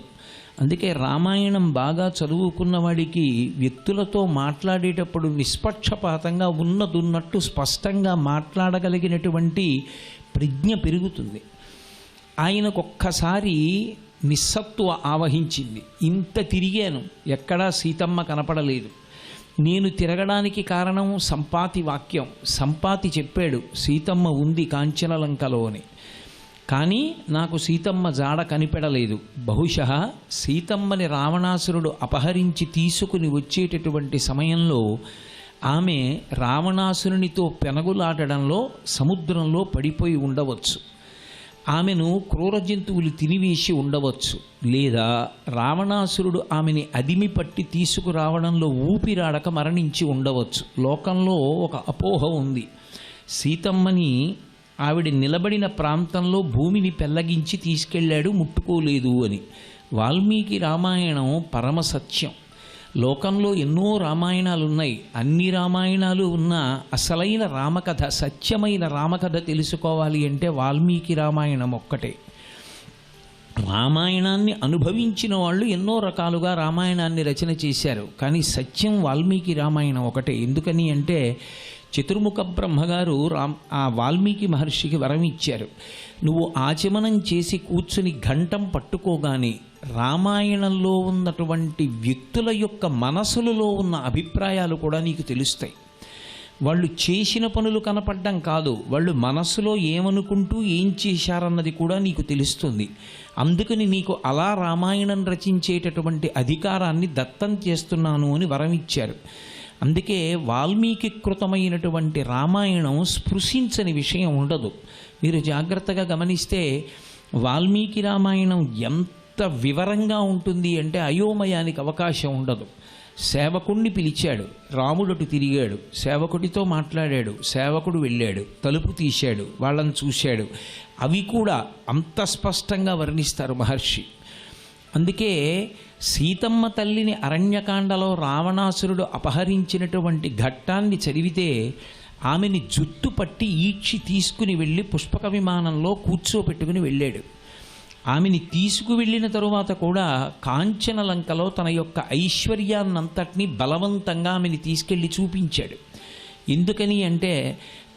అందుకే రామాయణం బాగా చదువుకున్న వాడికి వ్యక్తులతో మాట్లాడేటప్పుడు నిష్పక్షపాతంగా ఉన్నట్టు స్పష్టంగా మాట్లాడగలిగినటువంటి ప్రజ్ఞ పెరుగుతుంది. ఆయనకొక్కసారి నిస్సత్వ ఆవహించింది. ఇంత తిరిగాను, ఎక్కడా సీతమ్మ కనపడలేదు. నేను తిరగడానికి కారణం సంపాతి వాక్యం. సంపాతి చెప్పాడు సీతమ్మ ఉంది కాంచనలంకలో అని. కానీ నాకు సీతమ్మ జాడ కనిపెడలేదు. బహుశः సీతమ్మని రావణాసురుడు అపహరించి తీసుకుని వచ్చేటటువంటి సమయంలో ఆమె రావణాసురునితో పెనగులాడడంలో సముద్రంలో పడిపోయి ఉండవచ్చు. ఆమెను క్రూర జంతువులు తినివేసి ఉండవచ్చు. లేదా రావణాసురుడు ఆమెని అదిమి పట్టి తీసుకురావడంలో ఊపిరాడక మరణించి ఉండవచ్చు. లోకంలో ఒక అపోహ ఉంది, సీతమ్మని ఆవిడ నిలబడిన ప్రాంతంలో భూమిని పెల్లగించి తీసుకెళ్ళాడు, ముట్టుకోలేదు అని. వాల్మీకి రామాయణం పరమసత్యం. లోకంలో ఎన్నో రామాయణాలు ఉన్నాయి. అన్ని రామాయణాలు ఉన్నా అసలైన రామకథ, సత్యమైన రామకథ తెలుసుకోవాలి అంటే వాల్మీకి రామాయణం ఒక్కటే. రామాయణాన్ని అనుభవించిన వాళ్ళు ఎన్నో రకాలుగా రామాయణాన్ని రచన చేశారు. కానీ సత్యం వాల్మీకి రామాయణం ఒకటే. ఎందుకని అంటే చతుర్ముఖ బ్రహ్మగారు ఆ వాల్మీకి మహర్షికి వరం ఇచ్చారు, నువ్వు ఆచమనం చేసి కూర్చుని ఘంటం పట్టుకోగానే రామాయణంలో ఉన్నటువంటి వ్యక్తుల యొక్క మనసులలో ఉన్న అభిప్రాయాలు కూడా నీకు తెలుస్తాయి. వాళ్ళు చేసిన పనులు కనపడడం కాదు, వాళ్ళు మనస్సులో ఏమనుకుంటూ ఏం చేశారన్నది కూడా నీకు తెలుస్తుంది. అందుకని నీకు అలా రామాయణం రచించేటటువంటి అధికారాన్ని దత్తం చేస్తున్నాను అని వరం ఇచ్చారు. అందుకే వాల్మీకి కృతమైనటువంటి రామాయణం స్పృశించని విషయం ఉండదు. మీరు జాగ్రత్తగా గమనిస్తే వాల్మీకి రామాయణం ఎంత వివరంగా ఉంటుంది అంటే అయోమయానికి అవకాశం ఉండదు. సేవకుణ్ణి పిలిచాడు, రాముడటు తిరిగాడు, సేవకుడితో మాట్లాడాడు, సేవకుడు వెళ్ళాడు, తలుపు తీశాడు, వాళ్ళని చూశాడు, అవి కూడా అంత స్పష్టంగా వర్ణిస్తారు మహర్షి. అందుకే సీతమ్మ తల్లిని అరణ్యకాండలో రావణాసురుడు అపహరించినటువంటి ఘట్టాన్ని చదివితే ఆమెని జుట్టు పట్టి ఈడ్చి తీసుకుని వెళ్ళి పుష్పక విమానంలో కూర్చోపెట్టుకుని వెళ్ళాడు. ఆమెని తీసుకువెళ్ళిన తరువాత కూడా కాంచనలంకలో తన యొక్క ఐశ్వర్యాన్నంతటినీ బలవంతంగా ఆమెని తీసుకెళ్ళి చూపించాడు. ఎందుకని అంటే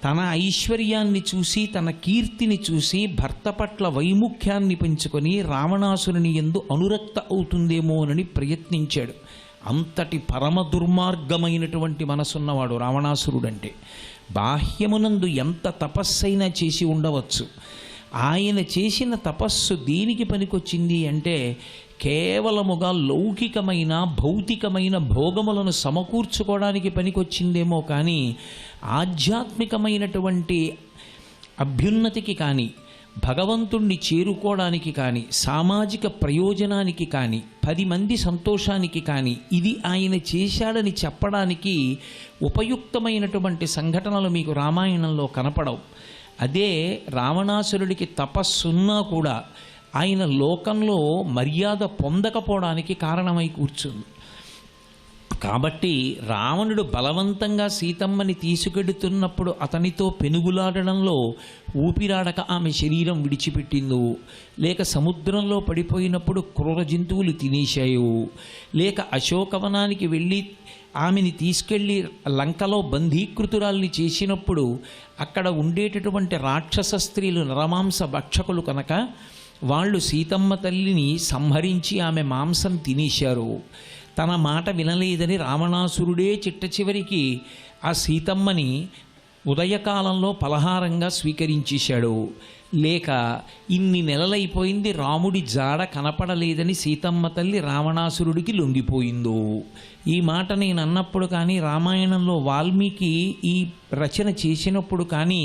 తన ఐశ్వర్యాన్ని చూసి, తన కీర్తిని చూసి భర్త పట్ల వైముఖ్యాన్ని పెంచుకొని రావణాసురుని యందు అనురక్త అవుతుందేమోనని ప్రయత్నించాడు. అంతటి పరమ దుర్మార్గమైనటువంటి మనసున్నవాడు రావణాసురుడంటే. బాహ్యమునందు ఎంత తపస్సైనా చేసి ఉండవచ్చు, ఆయన చేసిన తపస్సు దేనికి పనికొచ్చింది అంటే కేవలముగా లౌకికమైన భౌతికమైన భోగములను సమకూర్చుకోవడానికి పనికొచ్చిందేమో కానీ ఆధ్యాత్మికమైనటువంటి అభ్యున్నతికి కానీ, భగవంతుణ్ణి చేరుకోవడానికి కానీ, సామాజిక ప్రయోజనానికి కానీ, 10 మంది సంతోషానికి కానీ ఇది ఆయన చేశాడని చెప్పడానికి ఉపయుక్తమైనటువంటి సంఘటనలు మీకు రామాయణంలో కనపడవు. అదే రావణాసురుడికి తపస్సున్నా కూడా ఆయన లోకంలో మర్యాద పొందకపోవడానికి కారణమై కూర్చుంది. కాబట్టి రావణుడు బలవంతంగా సీతమ్మని తీసుకెడుతున్నప్పుడు అతనితో పెనుగులాడడంలో ఊపిరాడక ఆమె శరీరం విడిచిపెట్టిందో, లేక సముద్రంలో పడిపోయినప్పుడు క్రూర జంతువులు తినేశాయో, లేక అశోకవనానికి వెళ్ళి ఆమెని తీసుకెళ్ళి లంకలో బంధీకృతురాల్ని చేసినప్పుడు అక్కడ ఉండేటటువంటి రాక్షస స్త్రీలు నరమాంస భక్షకులు కనుక వాళ్ళు సీతమ్మ తల్లిని సంహరించి ఆమె మాంసం తినేశారు. తన మాట వినలేదని రావణాసురుడే చిట్ట చివరికి ఆ సీతమ్మని ఉదయకాలంలో పలహారంగా స్వీకరించేశాడు. లేక ఇన్ని నెలలైపోయింది రాముడి జాడ కనపడలేదని సీతమ్మ తల్లి రావణాసురుడికి లొంగిపోయిందో. ఈ మాట నేను అన్నప్పుడు కానీ, రామాయణంలో వాల్మీకి ఈ రచన చేసినప్పుడు కానీ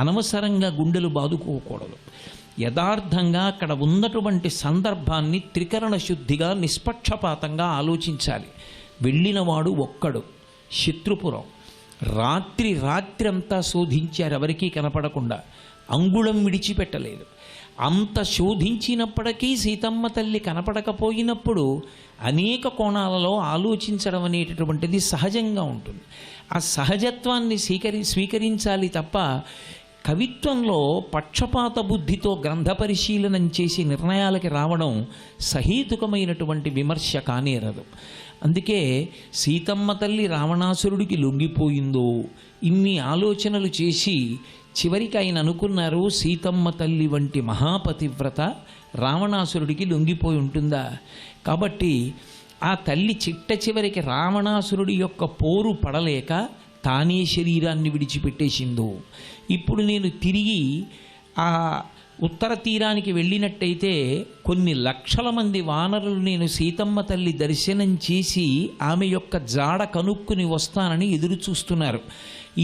అనవసరంగా గుండెలు బాదుకోకూడదు. యథార్థంగా అక్కడ ఉన్నటువంటి సందర్భాన్ని త్రికరణ శుద్ధిగా నిష్పక్షపాతంగా ఆలోచించాలి. వెళ్ళినవాడు ఒక్కడు, శత్రుపురం. రాత్రి అంతా శోధించారు, ఎవరికీ కనపడకుండా, అంగుళం విడిచిపెట్టలేదు. అంత శోధించినప్పటికీ సీతమ్మ తల్లి కనపడకపోయినప్పుడు అనేక కోణాలలో ఆలోచించడం అనేటటువంటిది సహజంగా ఉంటుంది. ఆ సహజత్వాన్ని స్వీకరించాలి తప్ప కవిత్వంలో పక్షపాత బుద్ధితో గ్రంథ పరిశీలనం చేసి నిర్ణయాలకి రావడం సహేతుకమైనటువంటి విమర్శ కానేరదు. అందుకే సీతమ్మ తల్లి రావణాసురుడికి లొంగిపోయిందో ఇన్ని ఆలోచనలు చేసి చివరికి ఆయన అనుకున్నారు, సీతమ్మ తల్లి వంటి మహాపతివ్రత రావణాసురుడికి లొంగిపోయి ఉంటుందా? కాబట్టి ఆ తల్లి చిట్ట చివరికి రావణాసురుడి యొక్క పోరు పడలేక తానే శరీరాన్ని విడిచిపెట్టేసిందో. ఇప్పుడు నేను తిరిగి ఆ ఉత్తర తీరానికి వెళ్ళినట్టయితే కొన్ని లక్షల మంది వానరులు నేను సీతమ్మ తల్లి దర్శనం చేసి ఆమె యొక్క జాడ కనుక్కుని వస్తానని ఎదురు చూస్తున్నారు.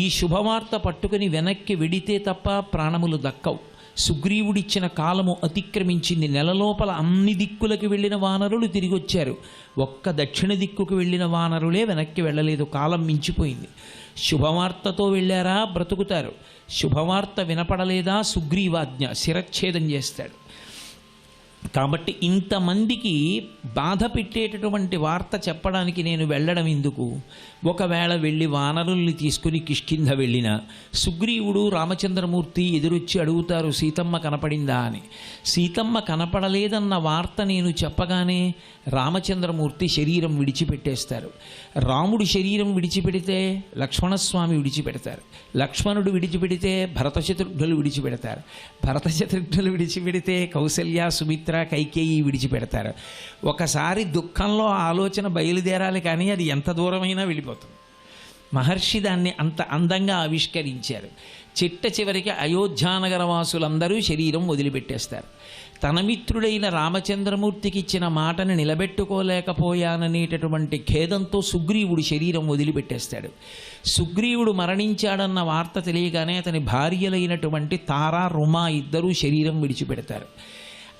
ఈ శుభవార్త పట్టుకుని వెనక్కి వెడితే తప్ప ప్రాణములు దక్కవు. సుగ్రీవుడిచ్చిన కాలము అతిక్రమించింది. నెలలోపల అన్ని దిక్కులకు వెళ్ళిన వానరులు తిరిగి వచ్చారు. ఒక్క దక్షిణ దిక్కుకు వెళ్ళిన వానరులే వెనక్కి వెళ్ళలేదు. కాలం మించిపోయింది. శుభవార్తతో వెళ్ళారా బ్రతుకుతారు, శుభవార్త వినపడలేదా సుగ్రీవాజ్ఞ, శిరచ్ఛేదం చేస్తాడు. కాబట్టి ఇంతమందికి బాధ పెట్టేటటువంటి వార్త చెప్పడానికి నేను వెళ్ళడం ఎందుకు? ఒకవేళ వెళ్ళి వానరుల్ని తీసుకుని కిష్కింధ వెళ్ళిన సుగ్రీవుడు రామచంద్రమూర్తి ఎదురొచ్చి అడుగుతారు సీతమ్మ కనపడిందా అని. సీతమ్మ కనపడలేదన్న వార్త నేను చెప్పగానే రామచంద్రమూర్తి శరీరం విడిచిపెట్టేస్తారు. రాముడు శరీరం విడిచిపెడితే లక్ష్మణస్వామి విడిచిపెడతారు. లక్ష్మణుడు విడిచిపెడితే భరతశత్రుఘ్నులు విడిచిపెడతారు. భరతశత్రుఘ్నులు విడిచిపెడితే కౌసల్య సుమిత్ర కైకేయి విడిచిపెడతారు. ఒకసారి దుఃఖంలో ఆలోచన బయలుదేరాలి కానీ అది ఎంత దూరమైనా వెళ్ళిపోతుంది. మహర్షి దాన్ని అంత అందంగా ఆవిష్కరించారు. చిట్ట చివరికి అయోధ్యానగర వాసులందరూ శరీరం వదిలిపెట్టేస్తారు. తన మిత్రుడైన రామచంద్రమూర్తికి ఇచ్చిన మాటని నిలబెట్టుకోలేకపోయాననేటటువంటి ఖేదంతో సుగ్రీవుడు శరీరం వదిలిపెట్టేస్తాడు. సుగ్రీవుడు మరణించాడన్న వార్త తెలియగానే అతని భార్యలైనటువంటి తారా రుమా ఇద్దరూ శరీరం విడిచిపెడతారు.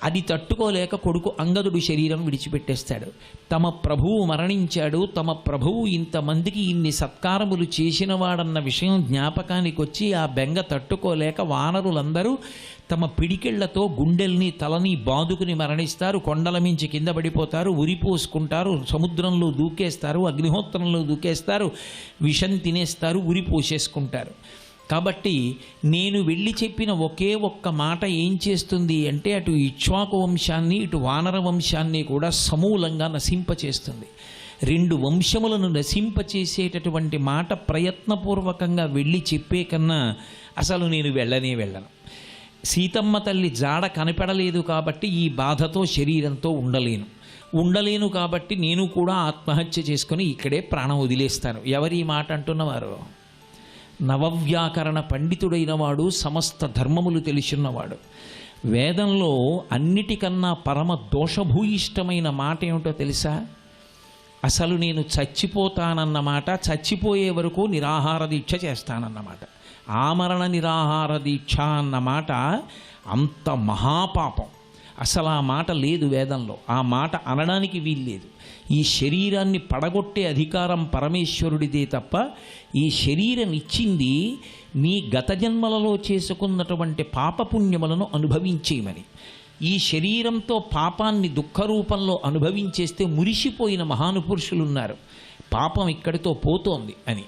అది తట్టుకోలేక కొడుకు అంగదుడు శరీరం విడిచిపెట్టేస్తాడు. తమ ప్రభువు మరణించాడు, తమ ప్రభువు ఇంతమందికి ఇన్ని సత్కారములు చేసినవాడన్న విషయం జ్ఞాపకానికి వచ్చి ఆ బెంగ తట్టుకోలేక వానరులందరూ తమ పిడికిళ్లతో గుండెల్ని తలని బాదుకుని మరణిస్తారు. కొండల మించి కింద పడిపోతారు, ఉరిపోసుకుంటారు, సముద్రంలో దూకేస్తారు, అగ్నిహోత్రంలో దూకేస్తారు, విషం తినేస్తారు, ఉరిపోసేసుకుంటారు. కాబట్టి నేను వెళ్ళి చెప్పిన ఒకే ఒక్క మాట ఏం చేస్తుంది అంటే అటు ఇక్ష్వాకు వంశాన్ని ఇటు వానర వంశాన్ని కూడా సమూలంగా నశింపచేస్తుంది. 2 వంశములను నశింపచేసేటటువంటి మాట ప్రయత్నపూర్వకంగా వెళ్ళి చెప్పే కన్నా అసలు నేను వెళ్ళను. సీతమ్మ తల్లి జాడ కనపడలేదు కాబట్టి ఈ బాధతో శరీరంతో ఉండలేను కాబట్టి నేను కూడా ఆత్మహత్య చేసుకుని ఇక్కడే ప్రాణం వదిలేస్తాను. ఎవరి మాట అంటున్నవారు? నవవ్యాకరణ పండితుడైన వాడు, సమస్త ధర్మములు తెలిసిన్నవాడు. వేదంలో అన్నిటికన్నా పరమ దోషభూయిష్టమైన మాట ఏమిటో తెలుసా? అసలు నేను చచ్చిపోతానన్నమాట, చచ్చిపోయే వరకు నిరాహార దీక్ష చేస్తానన్నమాట. ఆమరణ నిరాహార దీక్ష అన్నమాట అంత మహాపాపం. అసలు ఆ మాట లేదు వేదంలో, ఆ మాట అనడానికి వీల్లేదు. ఈ శరీరాన్ని పడగొట్టే అధికారం పరమేశ్వరుడిదే తప్ప ఈ శరీరం ఇచ్చింది నీ గత జన్మలలో చేసుకున్నటువంటి పాపపుణ్యములను అనుభవించేయమని. ఈ శరీరంతో పాపాన్ని దుఃఖరూపంలో అనుభవించేస్తే మురిసిపోయిన మహానుపురుషులున్నారు. పాపం ఇక్కడితో పోతోంది అని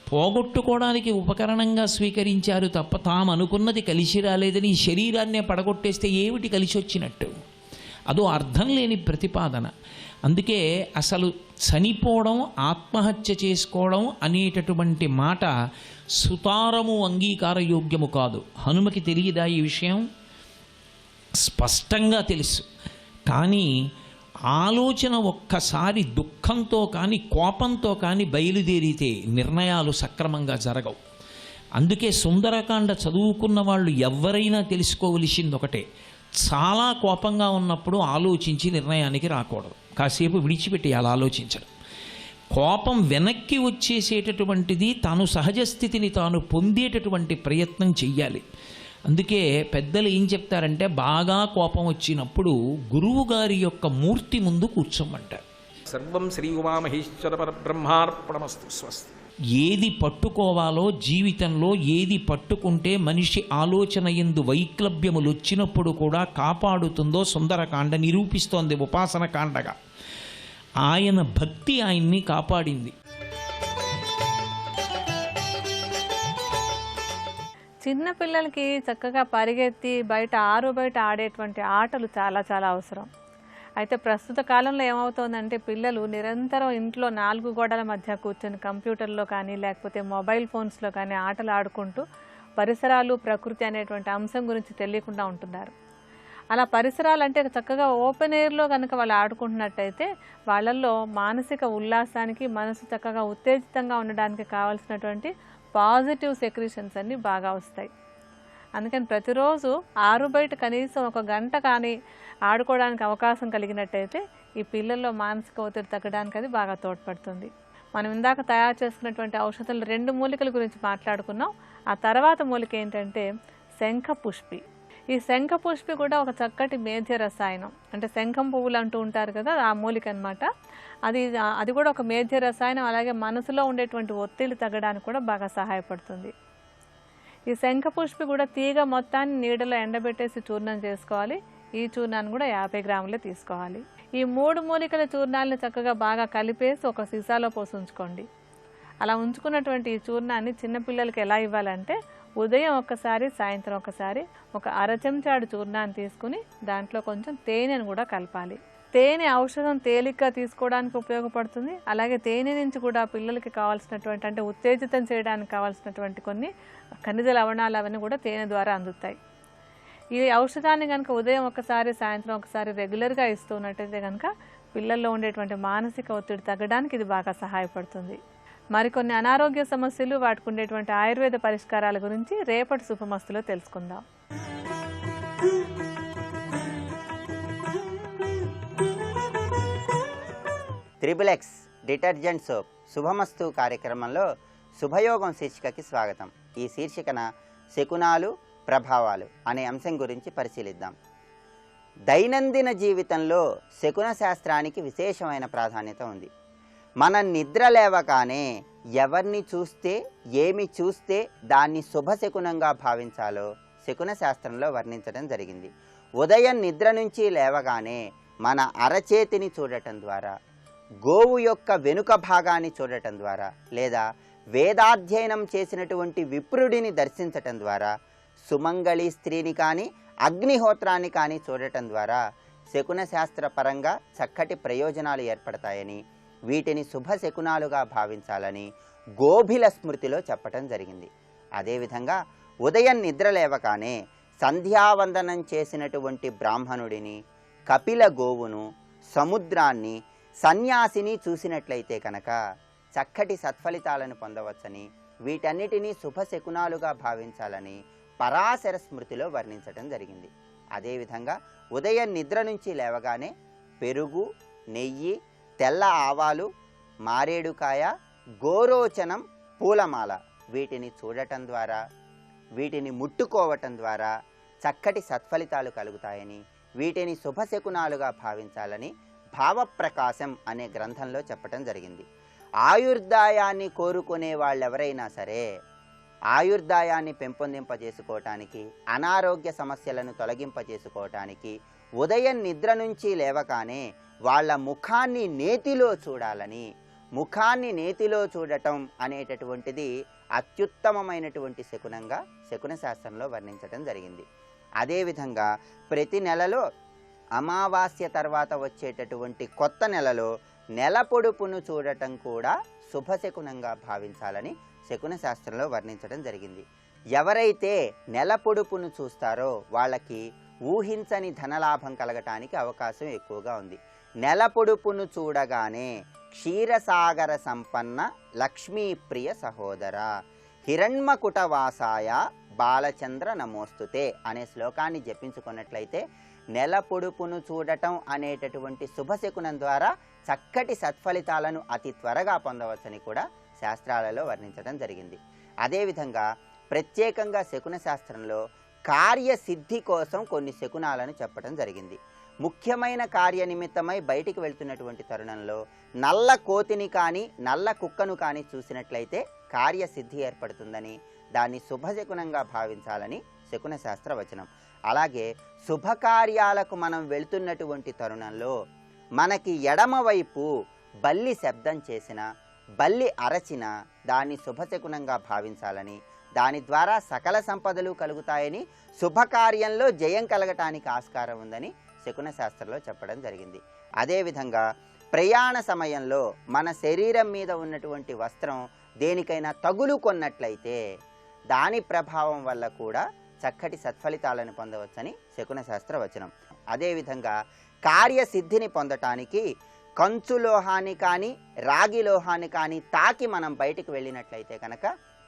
పోగొట్టుకోవడానికి ఉపకరణంగా స్వీకరించారు తప్ప తాము అనుకున్నది కలిసి రాలేదని ఈ శరీరాన్నే పడగొట్టేస్తే ఏమిటి కలిసి వచ్చినట్టు? అదో అర్థం లేని ప్రతిపాదన. అందుకే అసలు చనిపోవడం, ఆత్మహత్య చేసుకోవడం అనేటటువంటి మాట సుతారము అంగీకారయోగ్యము కాదు. హనుమకి తెలియదా ఈ విషయం? స్పష్టంగా తెలుసు. కానీ ఆలోచన ఒక్కసారి దుఃఖంతో కానీ కోపంతో కానీ బయలుదేరితే నిర్ణయాలు సక్రమంగా జరగవు. అందుకే సుందరకాండ చదువుకున్న వాళ్ళు ఎవరైనా తెలుసుకోవలసింది ఒకటే: చాలా కోపంగా ఉన్నప్పుడు ఆలోచించి నిర్ణయానికి రాకూడదు, కాసేపు విడిచిపెట్టేయాలి ఆలోచించడం. కోపం వెనక్కి వచ్చేసేటటువంటిది, తాను సహజ స్థితిని తాను పొందేటటువంటి ప్రయత్నం చెయ్యాలి. అందుకే పెద్దలు ఏం చెప్తారంటే బాగా కోపం వచ్చినప్పుడు గురువు గారి యొక్క మూర్తి ముందు కూర్చోమంటారు. సర్వం శ్రీ ఉమామహేశ్వర పరబ్రహ్మార్పణమస్తు. స్వస్తి. ఏది పట్టుకోవాలో జీవితంలో, ఏది పట్టుకుంటే మనిషి ఆలోచన యందు వైక్లభ్యములు వచ్చినప్పుడు కూడా కాపాడుతుందో సుందరకాండ నిరూపిస్తోంది ఉపాసన కాండగా. ఆయన భక్తి ఆయన్ని కాపాడింది. చిన్న పిల్లలకి చక్కగా పరిగెత్తి బయట బయట ఆడేటువంటి ఆటలు చాలా చాలా అవసరం. అయితే ప్రస్తుత కాలంలో ఏమవుతోందంటే పిల్లలు నిరంతరం ఇంట్లో 4 గోడల మధ్య కూర్చొని కంప్యూటర్లో కానీ లేకపోతే మొబైల్ ఫోన్స్లో కానీ ఆటలు ఆడుకుంటూ పరిసరాలు, ప్రకృతి అనేటువంటి అంశం గురించి తెలియకుండా ఉంటున్నారు. అలా పరిసరాలు అంటే చక్కగా ఓపెన్ ఎయిర్లో కనుక వాళ్ళు ఆడుకుంటున్నట్టయితే వాళ్ళల్లో మానసిక ఉల్లాసానికి, మనసు చక్కగా ఉత్తేజితంగా ఉండడానికి కావాల్సినటువంటి పాజిటివ్ సెక్రీషన్స్ అన్నీ బాగా వస్తాయి. అందుకని ప్రతిరోజు బయట కనీసం 1 గంట కానీ ఆడుకోవడానికి అవకాశం కలిగినట్టయితే ఈ పిల్లల్లో మానసిక ఒత్తిడి తగ్గడానికి అది బాగా తోడ్పడుతుంది. మనం ఇందాక తయారు చేసుకున్నటువంటి ఔషధాలు 2 మూలికల గురించి మాట్లాడుకున్నాం. ఆ తర్వాత మూలిక ఏంటంటే శంఖపుష్పి. ఈ శంఖపుష్పి కూడా ఒక చక్కటి మేధ్య రసాయనం. అంటే శంఖం పువ్వులు అంటూ ఉంటారు కదా, ఆ మూలిక అనమాట. అది కూడా ఒక మేధ్య రసాయనం. అలాగే మనసులో ఉండేటువంటి ఒత్తిడి తగ్గడానికి కూడా బాగా సహాయపడుతుంది. ఈ శంఖపుష్పి కూడా తీగ మొత్తాన్ని నీడలో ఎండబెట్టేసి చూర్ణం చేసుకోవాలి. ఈ చూర్ణాన్ని కూడా 50 గ్రాములే తీసుకోవాలి. ఈ 3 మూలికల చూర్ణాలను చక్కగా బాగా కలిపేసి ఒక సీసాలో పోసి ఉంచుకోండి. అలా ఉంచుకున్నటువంటి ఈ చూర్ణాన్ని చిన్నపిల్లలకి ఎలా ఇవ్వాలంటే ఉదయం ఒకసారి, సాయంత్రం ఒకసారి ఒక 1/2 చెంచాడు చూర్ణాన్ని తీసుకుని దాంట్లో కొంచెం తేనెను కూడా కలపాలి. తేనె ఔషధం తేలిగ్గా తీసుకోవడానికి ఉపయోగపడుతుంది. అలాగే తేనె నుంచి కూడా పిల్లలకి కావాల్సినటువంటి, అంటే ఉత్తేజితం చేయడానికి కావాల్సినటువంటి కొన్ని ఖనిజ లవణాలు అవన్నీ కూడా తేనె ద్వారా అందుతాయి. ఈ ఔషధాన్ని కనుక ఉదయం ఒకసారి, సాయంత్రం ఒకసారి రెగ్యులర్గా ఇస్తున్నట్టయితే కనుక పిల్లల్లో ఉండేటువంటి మానసిక ఒత్తిడి తగ్గడానికి ఇది బాగా సహాయపడుతుంది. మరికొన్ని అనారోగ్య సమస్యలు, వాటికి ఉండేటువంటి ఆయుర్వేద పరిష్కారాల గురించి రేపటి శుభమస్తులో తెలుసుకుందాం. త్రిబులెక్స్ డిటర్జెంట్ సోప్ శుభమస్తు కార్యక్రమంలో శుభయోగం శీర్షికకి స్వాగతం. ఈ శీర్షికన శకునాలు, ప్రభావాలు అనే అంశం గురించి పరిశీలిద్దాం. దైనందిన జీవితంలో శకున శాస్త్రానికి విశేషమైన ప్రాధాన్యత ఉంది. మన నిద్ర లేవగానే ఎవరిని చూస్తే, ఏమి చూస్తే దాన్ని శుభశకునంగా భావించాలో శకున శాస్త్రంలో వర్ణించడం జరిగింది. ఉదయం నిద్ర నుంచి లేవగానే మన అరచేతిని చూడటం ద్వారా, గోవు యొక్క వెనుక భాగాన్ని చూడటం ద్వారా, లేదా వేదాధ్యయనం చేసినటువంటి విప్రుడిని దర్శించటం ద్వారా, సుమంగళి స్త్రీని కానీ అగ్నిహోత్రాన్ని కానీ చూడటం ద్వారా శకున శాస్త్ర పరంగా చక్కటి ప్రయోజనాలు ఏర్పడతాయని, వీటిని శుభ శకునాలుగా భావించాలని గోభిల స్మృతిలో చెప్పటం జరిగింది. అదేవిధంగా ఉదయం నిద్ర లేవగానే సంధ్యావందనం చేసినటువంటి బ్రాహ్మణుడిని, కపిల గోవును, సముద్రాన్ని, సన్యాసిని చూసినట్లయితే కనుక చక్కటి సత్ఫలితాలను పొందవచ్చని, వీటన్నిటినీ శుభశకునాలుగా భావించాలని పరాశర స్మృతిలో వర్ణించడం జరిగింది. అదేవిధంగా ఉదయం నిద్ర నుంచి లేవగానే పెరుగు, నెయ్యి, తెల్ల ఆవాలు, మారేడుకాయ, గోరోచనం, పూలమాల వీటిని చూడటం ద్వారా, వీటిని ముట్టుకోవటం ద్వారా చక్కటి సత్ఫలితాలు కలుగుతాయని, వీటిని శుభశకునాలుగా భావించాలని భావప్రకాశం అనే గ్రంథంలో చెప్పటం జరిగింది. ఆయుర్దాయాన్ని కోరుకునే వాళ్ళెవరైనా సరే ఆయుర్దాయాన్ని పెంపొందింపజేసుకోవటానికి, అనారోగ్య సమస్యలను తొలగింపజేసుకోవటానికి ఉదయం నిద్ర నుంచి లేవగానే వాళ్ళ ముఖాన్ని నేతిలో చూడాలని, ముఖాన్ని నేతిలో చూడటం అనేటటువంటిది అత్యుత్తమమైనటువంటి శకునంగా శకున శాస్త్రంలో వర్ణించడం జరిగింది. అదేవిధంగా ప్రతి నెలలో అమావాస్య తర్వాత వచ్చేటటువంటి కొత్త నెలలో నెల పొడుపును చూడటం కూడా శుభశకునంగా భావించాలని శకున శాస్త్రంలో వర్ణించడం జరిగింది. ఎవరైతే నెల పొడుపును చూస్తారో వాళ్ళకి ఊహించని ధనలాభం కలగటానికి అవకాశం ఎక్కువగా ఉంది. నెల పొడుపును చూడగానే క్షీరసాగర సంపన్న లక్ష్మీప్రియ సహోదర హిరణ్మకుటవాసాయ బాలచంద్ర నమోస్తుతే అనే శ్లోకాన్ని జపించుకున్నట్లయితే నెల పొడుపును చూడటం అనేటటువంటి శుభశకునం ద్వారా చక్కటి సత్ఫలితాలను అతి త్వరగా పొందవచ్చని కూడా శాస్త్రాలలో వర్ణించడం జరిగింది. అదేవిధంగా ప్రత్యేకంగా శకున శాస్త్రంలో కార్యసిద్ధి కోసం కొన్ని శకునాలను చెప్పడం జరిగింది. ముఖ్యమైన కార్యనిమిత్తమై బయటికి వెళ్తున్నటువంటి తరుణంలో నల్ల కోతిని కానీ నల్ల కుక్కను కానీ చూసినట్లయితే కార్యసిద్ధి ఏర్పడుతుందని, దాన్ని శుభశకునంగా భావించాలని శకున శాస్త్ర వచనం. అలాగే శుభకార్యాలకు మనం వెళ్తున్నటువంటి తరుణంలో మనకి ఎడమవైపు బల్లి శబ్దం చేసిన, బల్లి అరచిన దాన్ని శుభశకునంగా భావించాలని, దాని ద్వారా సకల సంపదలు కలుగుతాయని, శుభకార్యంలో జయం కలగటానికి ఆస్కారం ఉందని శకున శాస్త్రంలో చెప్పడం జరిగింది. అదేవిధంగా ప్రయాణ సమయంలో మన శరీరం మీద ఉన్నటువంటి వస్త్రం దేనికైనా తగులు కొన్నట్లయితే దాని ప్రభావం వల్ల కూడా చక్కటి సత్ఫలితాలను పొందవచ్చని శకున శాస్త్ర వచనం. అదేవిధంగా కార్యసిద్ధిని పొందటానికి కంచు లోహాన్ని కానీ రాగి లోహాన్ని కానీ తాకి మనం బయటికి వెళ్ళినట్లయితే కనుక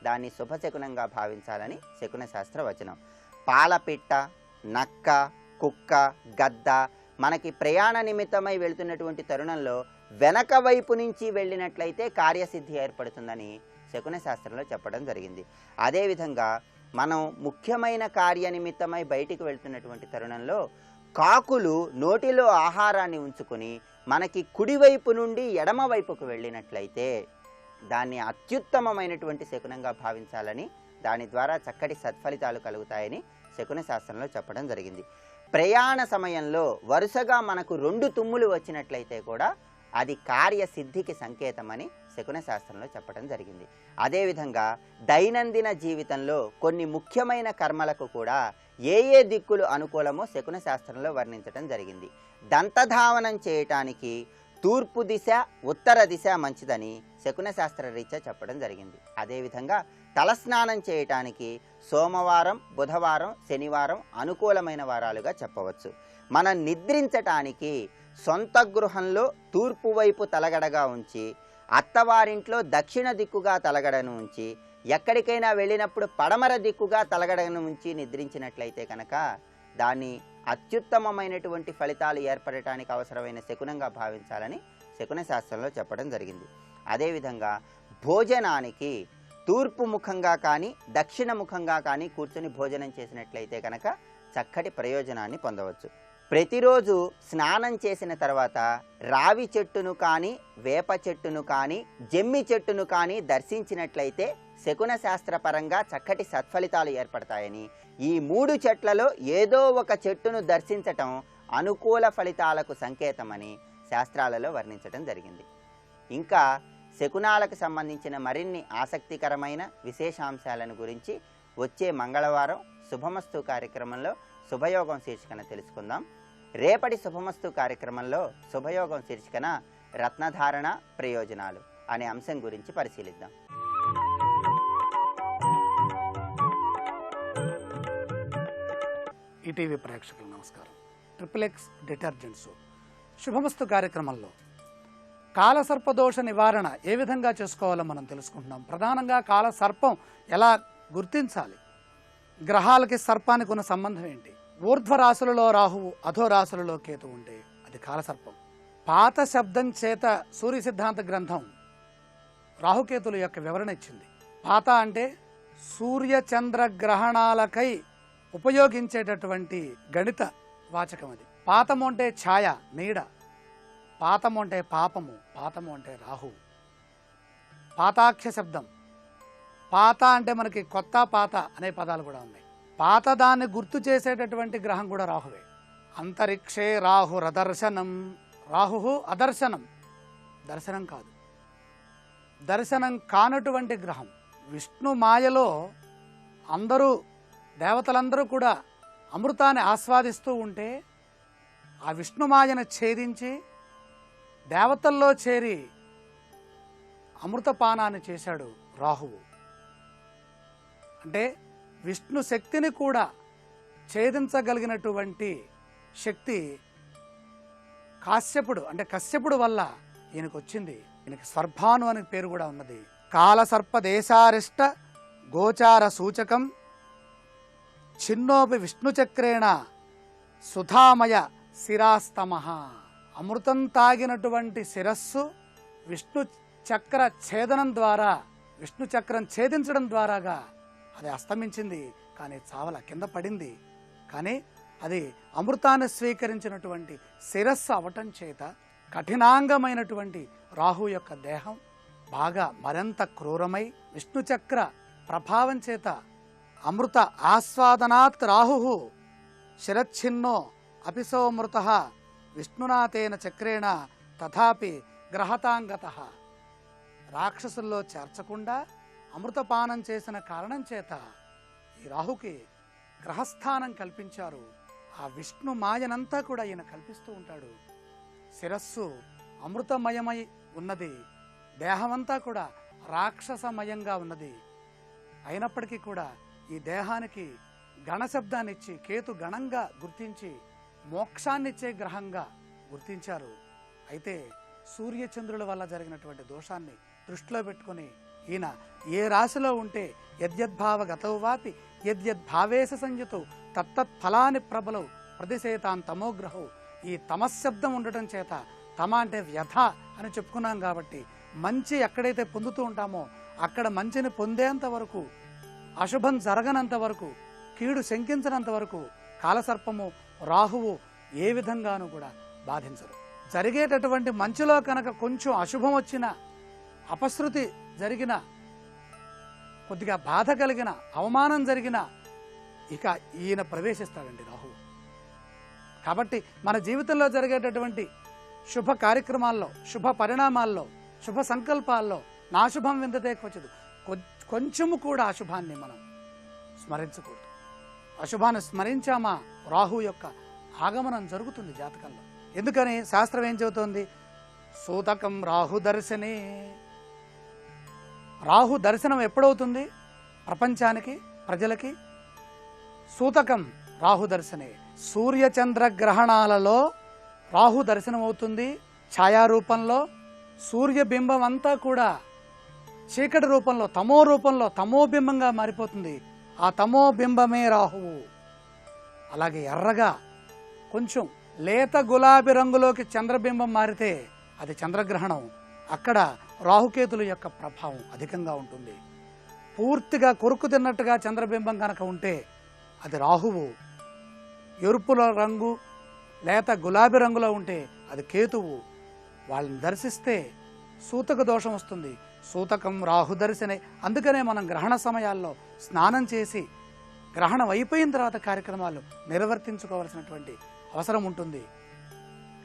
దాన్ని శుభశకునంగా భావించాలని శకున శాస్త్ర వచనం. పాలపిట్ట, నక్క, కుక్క, గద్ద మనకి ప్రయాణ నిమిత్తమై వెళుతున్నటువంటి తరుణంలో వెనక వైపు నుంచి వెళ్ళినట్లయితే కార్యసిద్ధి ఏర్పడుతుందని శకున శాస్త్రంలో చెప్పడం జరిగింది. అదేవిధంగా మనం ముఖ్యమైన కార్యనిమిత్తమై బయటికి వెళ్తున్నటువంటి తరుణంలో కాకులు నోటిలో ఆహారాన్ని ఉంచుకొని మనకి కుడివైపు నుండి ఎడమవైపుకు వెళ్ళినట్లయితే దాన్ని అత్యుత్తమమైనటువంటి శకునంగా భావించాలని, దాని ద్వారా చక్కటి సత్ఫలితాలు కలుగుతాయని శకున శాస్త్రంలో చెప్పడం జరిగింది. ప్రయాణ సమయంలో వరుసగా మనకు 2 తుమ్ములు వచ్చినట్లయితే కూడా అది కార్యసిద్ధికి సంకేతమని శకున శాస్త్రంలో చెప్పడం జరిగింది. అదేవిధంగా దైనందిన జీవితంలో కొన్ని ముఖ్యమైన కర్మలకు కూడా ఏ ఏ దిక్కులు అనుకూలమో శకున శాస్త్రంలో వర్ణించడం జరిగింది. దంతధావనం చేయటానికి తూర్పు దిశ, ఉత్తర దిశ మంచిదని శకున శాస్త్ర రీత్యా చెప్పడం జరిగింది. అదేవిధంగా తలస్నానం చేయటానికి సోమవారం, బుధవారం, శనివారం అనుకూలమైన వారాలుగా చెప్పవచ్చు. మనం నిద్రించటానికి సొంత గృహంలో తూర్పు వైపు తలగడగా ఉంచి అత్తవారింట్లో దక్షిణ దిక్కుగా తలగడను ఉంచి ఎక్కడికైనా వెళ్ళినప్పుడు పడమర దిక్కుగా తలగడను ఉంచి నిద్రించినట్లయితే కనుక దాన్ని అత్యుత్తమమైనటువంటి ఫలితాలు ఏర్పడటానికి అవసరమైన శకునంగా భావించాలని శకున శాస్త్రంలో చెప్పడం జరిగింది. అదేవిధంగా భోజనానికి తూర్పు ముఖంగా కానీ దక్షిణ ముఖంగా కానీ కూర్చొని భోజనం చేసినట్లయితే కనుక చక్కటి ప్రయోజనాన్ని పొందవచ్చు. ప్రతిరోజు స్నానం చేసిన తర్వాత రావి చెట్టును కానీ వేప చెట్టును కానీ జమ్మి చెట్టును కానీ దర్శించినట్లయితే శకున శాస్త్రపరంగా చక్కటి సత్ఫలితాలు ఏర్పడతాయని, ఈ 3 చెట్లలో ఏదో ఒక చెట్టును దర్శించటం అనుకూల ఫలితాలకు సంకేతమని శాస్త్రాలలో వర్ణించడం జరిగింది. ఇంకా శకునాలకు సంబంధించిన మరిన్ని ఆసక్తికరమైన విశేషాంశాలను గురించి వచ్చే మంగళవారం శుభమస్తు కార్యక్రమంలో శుభయోగం శీర్షికన తెలుసుకుందాం. రేపటి శుభమస్తు కార్యక్రమంలో శుభయోగం శీర్షికన రత్నధారణ ప్రయోజనాలు అనే అంశం గురించి పరిశీలిద్దాం. ఈటీవీ ప్రేక్షకులు నమస్కారం. ట్రిపుల్ డిటర్జెంట్ సోప్ శుభమస్తు కార్యక్రమంలో కాలసర్పదోష నివారణ ఏ విధంగా చేసుకోవాలో మనం తెలుసుకుంటున్నాం. ప్రధానంగా కాలసర్పం ఎలా గుర్తించాలి, గ్రహాలకి సర్పానికి ఉన్న సంబంధం ఏంటి, ఊర్ధ్వ రాశులలో రాహువు అధో రాశులలో కేతు ఉంటే అది కాలసర్పం. పాత శబ్దం చేత సూర్య సిద్ధాంత గ్రంథం రాహుకేతుల యొక్క వివరణ ఇచ్చింది. పాత అంటే సూర్య చంద్ర గ్రహణాలకై ఉపయోగించేటటువంటి గణిత వాచకం అది. పాతము అంటే ఛాయ, నీడ, పాతము అంటే పాపము, పాతము అంటే రాహువు. పాతాఖ్య శబ్దం, పాత అంటే మనకి కొత్త పాత అనే పదాలు కూడా ఉన్నాయి. పాత దాన్ని గుర్తు చేసేటటువంటి గ్రహం కూడా రాహువే. అంతరిక్షే రాహురదర్శనం, రాహు అదర్శనం, దర్శనం కాదు, దర్శనం కానటువంటి గ్రహం. విష్ణు మాయలో అందరూ దేవతలందరూ కూడా అమృతాన్ని ఆస్వాదిస్తూ ఉంటే ఆ విష్ణుమాయను ఛేదించి దేవతల్లో చేరి అమృతపానాన్ని చేశాడు రాహువు. అంటే విష్ణు శక్తిని కూడా ఛేదించగలిగినటువంటి శక్తి కశ్యపుడు వల్ల ఈయనకు వచ్చింది. ఈయనకి స్వర్భాను అనే పేరు కూడా ఉన్నది. కాలసర్ప దేశారిష్ట గోచార సూచకం చిన్నోపి విష్ణుచక్రేణ సుధామయ శిరాస్తమః. అమృతం తాగినటువంటి శిరస్సు విష్ణు చక్ర ఛేదనం ద్వారా, విష్ణు చక్రం ఛేదించడం ద్వారాగా అది అస్తమించింది. కానీ చావల కింద పడింది. కానీ అది అమృతాన్ని స్వీకరించినటువంటి శిరస్సు అవటం చేత కఠినాంగమైనటువంటి రాహు యొక్క దేహం బాగా మరింత క్రూరమై విష్ణుచక్ర ప్రభావం చేత అమృత ఆస్వాదనాత్ రాహు శిరచ్ఛిన్నో అపిసోమృత విష్ణునాథేన చక్రేణ తథాపి గ్రహతాంగత. రాక్షసుల్లో చేర్చకుండా అమృతపానం చేసిన కారణం చేత ఈ రాహుకి గ్రహస్థానం కల్పించారు. ఆ విష్ణు మాయనంతా కూడా ఈయన కల్పిస్తూ ఉంటాడు. శిరస్సు అమృతమయమై ఉన్నది, దేహమంతా కూడా రాక్షసమయంగా ఉన్నది. అయినప్పటికీ కూడా ఈ దేహానికి గణశబ్దాన్నిచ్చి కేతు గణంగా గుర్తించి మోక్షాన్నిచ్చే గ్రహంగా గుర్తించారు. అయితే సూర్యచంద్రుల వల్ల జరిగినటువంటి దోషాన్ని దృష్టిలో పెట్టుకుని ఈయన ఏ రాశిలో ఉంటే యద్యద్భావగతౌ వాపి యద్యద్భావేశ సంయుతౌ తత్తత్ ఫలాని ప్రబలౌ ప్రతిశేతాన్ తమోగ్రహౌ. ఈ తమశబ్దం ఉండటం చేత తమ అంటే వ్యధ అని చెప్పుకున్నాం కాబట్టి మంచి ఎక్కడైతే పొందుతూ ఉంటామో అక్కడ మంచిని పొందేంత వరకు, అశుభం జరగనంత వరకు, కీడు శంకించినంత వరకు కాలసర్పము రాహువు ఏ విధంగానూ కూడా బాధించరు. జరిగేటటువంటి మంచులో కనుక కొంచెం అశుభం వచ్చిన, అపశృతి జరిగిన, కొద్దిగా బాధ కలిగిన, అవమానం జరిగిన ఇక ఈయన ప్రవేశిస్తాడండి రాహువు. కాబట్టి మన జీవితంలో జరిగేటటువంటి శుభ కార్యక్రమాల్లో, శుభ పరిణామాల్లో, శుభ సంకల్పాల్లో నాశుభం విందతే క్వచిత్, కొంచెము కూడా అశుభాన్ని మనం స్మరించకూడదు. అశుభాన్ని స్మరించామా రాహు యొక్క ఆగమనం జరుగుతుంది జాతకంలో. ఎందుకని శాస్త్రం ఏం చెబుతోంది? సూతకం రాహు దర్శనే. రాహు దర్శనం ఎప్పుడవుతుంది ప్రపంచానికి, ప్రజలకి? సూతకం రాహు దర్శనే. సూర్యచంద్ర గ్రహణాలలో రాహు దర్శనం అవుతుంది ఛాయారూపంలో. సూర్యబింబం అంతా కూడా చీకటి రూపంలో తమో బింబంగా మారిపోతుంది. ఆ తమో బింబమే రాహువు. అలాగే ఎర్రగా కొంచెం లేత గులాబీ రంగులోకి చంద్రబింబం మారితే అది చంద్రగ్రహణం. అక్కడ రాహుకేతుల యొక్క ప్రభావం అధికంగా ఉంటుంది. పూర్తిగా కొరుకు తిన్నట్టుగా చంద్రబింబం కనుక ఉంటే అది రాహువు. ఎరుపుల రంగు లేత గులాబీ రంగులో ఉంటే అది కేతువు. వాళ్ళని దర్శిస్తే సూతక దోషం వస్తుంది. సూతకం రాహు దర్శనే. అందుకనే మనం గ్రహణ సమయాల్లో స్నానం చేసి గ్రహణం అయిపోయిన తర్వాత కార్యక్రమాలు నిర్వర్తించుకోవాల్సినటువంటి అవసరం ఉంటుంది.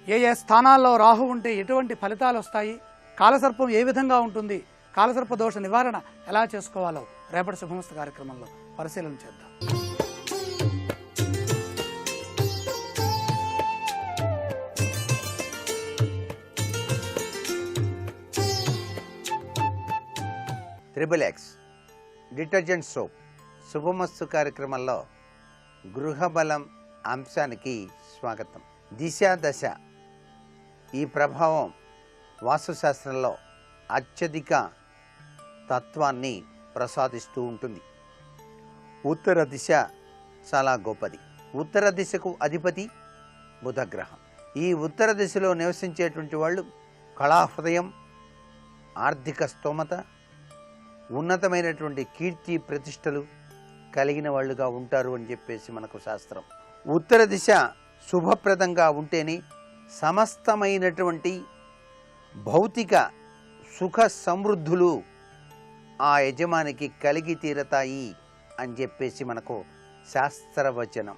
ఏ ఏ స్థానాల్లో రాహు ఉంటే ఎటువంటి ఫలితాలు వస్తాయి, కాలసర్పం ఏ విధంగా ఉంటుంది, కాలసర్ప దోష నివారణ ఎలా చేసుకోవాలో రేపటి శుభమస్తు కార్యక్రమంలో పరిశీలన చేద్దాం. XXX డిటర్జెంట్ సోప్ శుభమస్తు కార్యక్రమంలో గృహబలం అంశానికి స్వాగతం. దిశ దశ ఈ ప్రభావం వాస్తుశాస్త్రంలో అత్యధిక తత్వాన్ని ప్రసాదిస్తూ ఉంటుంది. ఉత్తర దిశ చాలా గొప్పది. ఉత్తర దిశకు అధిపతి బుధగ్రహం. ఈ ఉత్తర దిశలో నివసించేటువంటి వాళ్ళు కళాహృదయం, ఆర్థిక స్తోమత, ఉన్నతమైనటువంటి కీర్తి ప్రతిష్టలు కలిగిన వాళ్ళుగా ఉంటారు అని చెప్పేసి మనకు శాస్త్రం. ఉత్తర దిశ శుభప్రదంగా ఉంటేనే సమస్తమైనటువంటి భౌతిక సుఖ సమృద్ధులు ఆ యజమానికి కలిగి తీరతాయి అని చెప్పేసి మనకు శాస్త్రవచనం.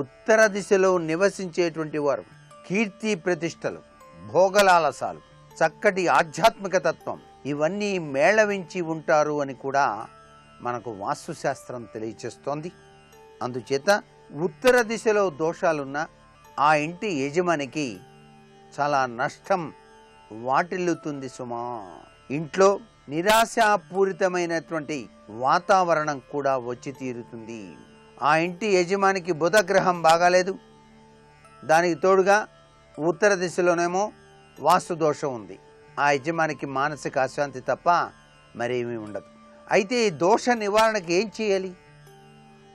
ఉత్తర దిశలో నివసించేటువంటి వారు కీర్తి ప్రతిష్టలు, భోగలాలసాలు, చక్కటి ఆధ్యాత్మిక తత్వం ఇవన్నీ మేళవించి ఉంటారు అని కూడా మనకు వాస్తుశాస్త్రం తెలియచేస్తోంది. అందుచేత ఉత్తర దిశలో దోషాలున్న ఆ ఇంటి యజమానికి చాలా నష్టం వాటిల్లుతుంది సుమా. ఇంట్లో నిరాశాపూరితమైనటువంటి వాతావరణం కూడా వచ్చి తీరుతుంది. ఆ ఇంటి యజమానికి బుధగ్రహం బాగాలేదు, దానికి తోడుగా ఉత్తర దిశలోనేమో వాస్తు దోషం ఉంది. ఆ యజమానికి మానసిక అశాంతి తప్ప మరేమీ ఉండదు. అయితే ఈ దోష నివారణకి ఏం చేయాలి?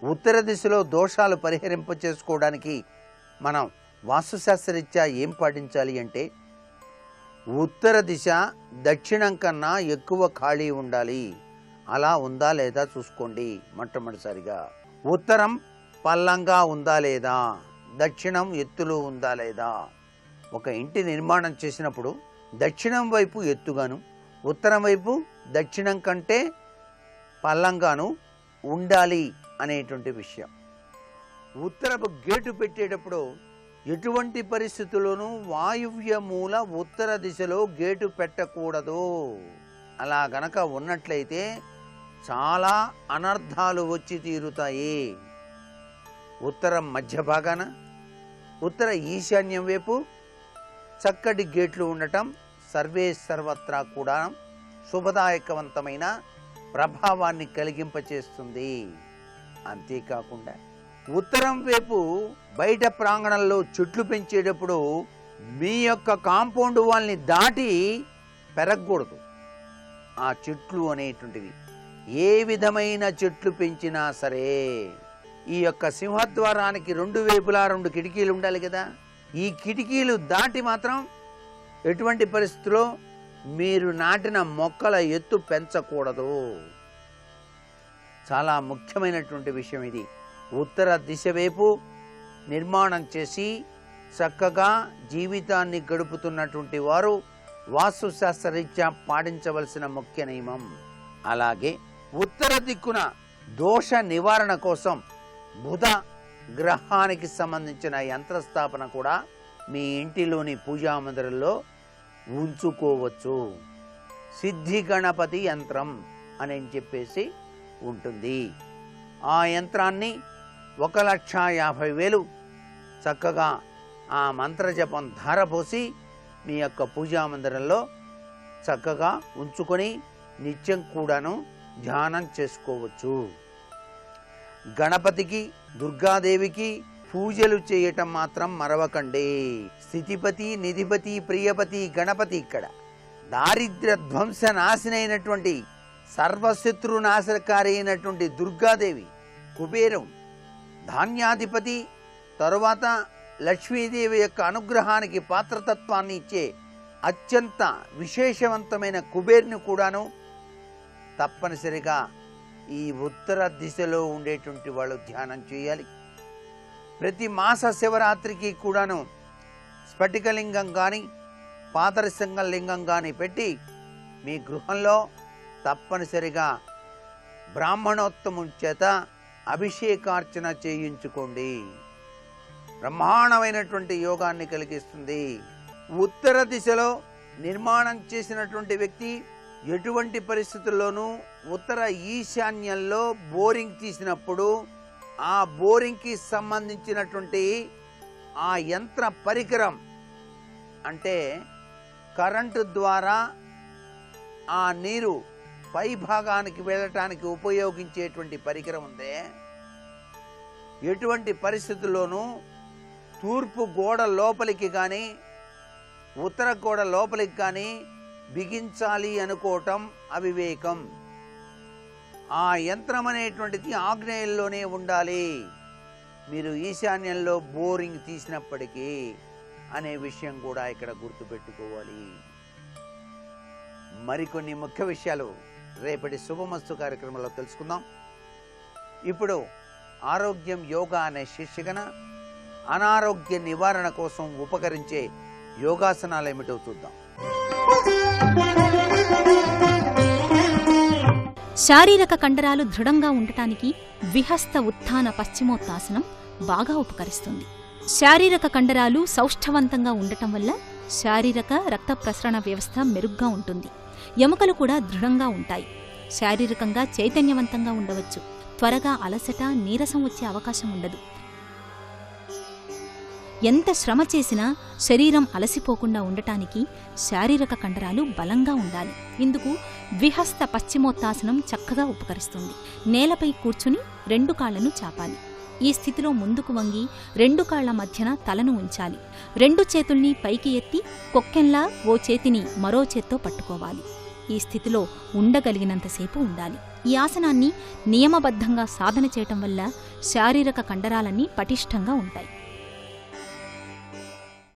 ఉత్తర దిశలో దోషాలు పరిహరింప చేసుకోవడానికి మనం వాస్తుశాస్త్రరీత్యా ఏం పాటించాలి అంటే, ఉత్తర దిశ దక్షిణం కన్నా ఎక్కువ ఖాళీ ఉండాలి. అలా ఉందా లేదా చూసుకోండి. మొట్టమొదటిసారిగా ఉత్తరం పల్లంగా ఉందా లేదా, దక్షిణం ఎత్తులో ఉందా లేదా. ఒక ఇంటి నిర్మాణం చేసినప్పుడు దక్షిణం వైపు ఎత్తుగాను, ఉత్తరం వైపు దక్షిణం కంటే పల్లంగాను ఉండాలి అనేటువంటి విషయం. ఉత్తరపు గేటు పెట్టేటప్పుడు ఎటువంటి పరిస్థితుల్లోనూ వాయువ్య మూల ఉత్తర దిశలో గేటు పెట్టకూడదు. అలా గనక ఉన్నట్లయితే చాలా అనర్థాలు వచ్చి తీరుతాయి. ఉత్తరం మధ్య భాగాన, ఉత్తర ఈశాన్యం వైపు చక్కటి గేట్లు ఉండటం సర్వే సర్వత్రా కూడా శుభదాయకవంతమైన ప్రభావాన్ని కలిగింపచేస్తుంది. అంతేకాకుండా ఉత్తరం వైపు బయట ప్రాంగణంలో చెట్లు పెంచేటప్పుడు మీ యొక్క కాంపౌండ్ వాళ్ళని దాటి పెరగకూడదు. ఆ చెట్లు అనేటువంటివి ఏ విధమైన చెట్లు పెంచినా సరే, ఈ యొక్క సింహద్వారానికి రెండు వైపులా 2 కిటికీలు ఉండాలి కదా. ఈ కిటికీలు దాటి మాత్రం ఎటువంటి పరిస్థితుల్లో మీరు నాటిన మొక్కల ఎత్తు పెంచకూడదు. చాలా ముఖ్యమైనటువంటి విషయం ఇది. ఉత్తర దిశ వైపు నిర్మాణం చేసి చక్కగా జీవితాన్ని గడుపుతున్నటువంటి వారు వాస్తుశాస్త్రరీత్యా పాటించవలసిన ముఖ్య నియమం. అలాగే ఉత్తర దిక్కున దోష నివారణ కోసం బుధ గ్రహానికి సంబంధించిన యంత్రస్థాపన కూడా మీ ఇంటిలోని పూజా మందిరంలో ఉంచుకోవచ్చు. సిద్ధి గణపతి యంత్రం అని చెప్పేసి ఉంటుంది. ఆ యంత్రాన్ని 1,50,000 చక్కగా ఆ మంత్రజపం ధారపోసి మీ యొక్క పూజా మందిరంలో చక్కగా ఉంచుకొని నిత్యం కూడాను ధ్యానం చేసుకోవచ్చు. గణపతికి, దుర్గాదేవికి పూజలు చేయటం మాత్రం మరవకండి. స్థితిపతి, నిధిపతి, ప్రియపతి గణపతి ఇక్కడ. దారిద్ర్య ధ్వంస నాశన అయినటువంటి సర్వశత్రు నాశనకారి అయినటువంటి దుర్గాదేవి, కుబేరం, ధాన్యాధిపతి, తరువాత లక్ష్మీదేవి యొక్క అనుగ్రహానికి పాత్రతత్వాన్ని ఇచ్చే అత్యంత విశేషవంతమైన కుబేర్ని కూడాను తప్పనిసరిగా ఈ ఉత్తర దిశలో ఉండేటువంటి వాళ్ళు ధ్యానం చేయాలి. ప్రతి మాస శివరాత్రికి కూడాను స్ఫటికలింగం కానీ పాదరసంగ లింగం కానీ పెట్టి మీ గృహంలో తప్పనిసరిగా బ్రాహ్మణోత్తమం చేత అభిషేకార్చన చేయించుకోండి. బ్రహ్మాండమైనటువంటి యోగాన్ని కలిగిస్తుంది. ఉత్తర దిశలో నిర్మాణం చేసినటువంటి వ్యక్తి ఎటువంటి పరిస్థితుల్లోనూ ఉత్తర ఈశాన్యంలో బోరింగ్ తీసినప్పుడు ఆ బోరింగ్కి సంబంధించినటువంటి ఆ యంత్ర పరికరం అంటే కరెంటు ద్వారా ఆ నీరు పై భాగానికి వెళ్ళటానికి ఉపయోగించేటువంటి పరికరం ఉందే, ఎటువంటి పరిస్థితుల్లోనూ తూర్పు గోడ లోపలికి కానీ ఉత్తర గోడ లోపలికి కానీ బిగించాలి అనుకోవటం అవివేకం. ఆ యంత్రం అనేటువంటిది ఆగ్నేయంలోనే ఉండాలి, మీరు ఈశాన్యంలో బోరింగ్ తీసినప్పటికీ అనే విషయం కూడా ఇక్కడ గుర్తుపెట్టుకోవాలి. మరికొన్ని ముఖ్య విషయాలు రేపటి శుభమస్తు కార్యక్రమంలో తెలుసుకుందాం. ఇప్పుడు ఆరోగ్యం యోగా అనే శీర్షికన అనారోగ్య నివారణ కోసం ఉపకరించే యోగాసనాలు ఏమిటో చూద్దాం. శారీరక కండరాలు దృఢంగా ఉండటానికి విహస్త ఉత్థాన పశ్చిమోత్తాసనం బాగా ఉపకరిస్తుంది. శారీరక కండరాలు సౌష్ఠవంతంగా ఉండటం వల్ల శారీరక రక్త ప్రసరణ వ్యవస్థ మెరుగ్గా ఉంటుంది. ఎముకలు కూడా దృఢంగా ఉంటాయి. శారీరకంగా చైతన్యవంతంగా ఉండవచ్చు. త్వరగా అలసట, నీరసం వచ్చే అవకాశం ఉండదు. ఎంత శ్రమ చేసినా శరీరం అలసిపోకుండా ఉండటానికి శారీరక కండరాలు బలంగా ఉండాలి. ఇందుకు విహస్త పశ్చిమోత్తాసనం చక్కగా ఉపకరిస్తుంది. నేలపై కూర్చుని 2 కాళ్లను చాపాలి. ఈ స్థితిలో ముందుకు వంగి 2 కాళ్ల మధ్యన తలను ఉంచాలి. 2 చేతుల్ని పైకి ఎత్తి కొక్కెంలా ఓ చేతిని మరో చేత్తో పట్టుకోవాలి. ఈ స్థితిలో ఉండగలిగినంతసేపు ఉండాలి. ఈ ఆసనాన్ని నియమబద్ధంగా సాధన చేయటం వల్ల శారీరక కండరాలన్నీ పటిష్టంగా ఉంటాయి.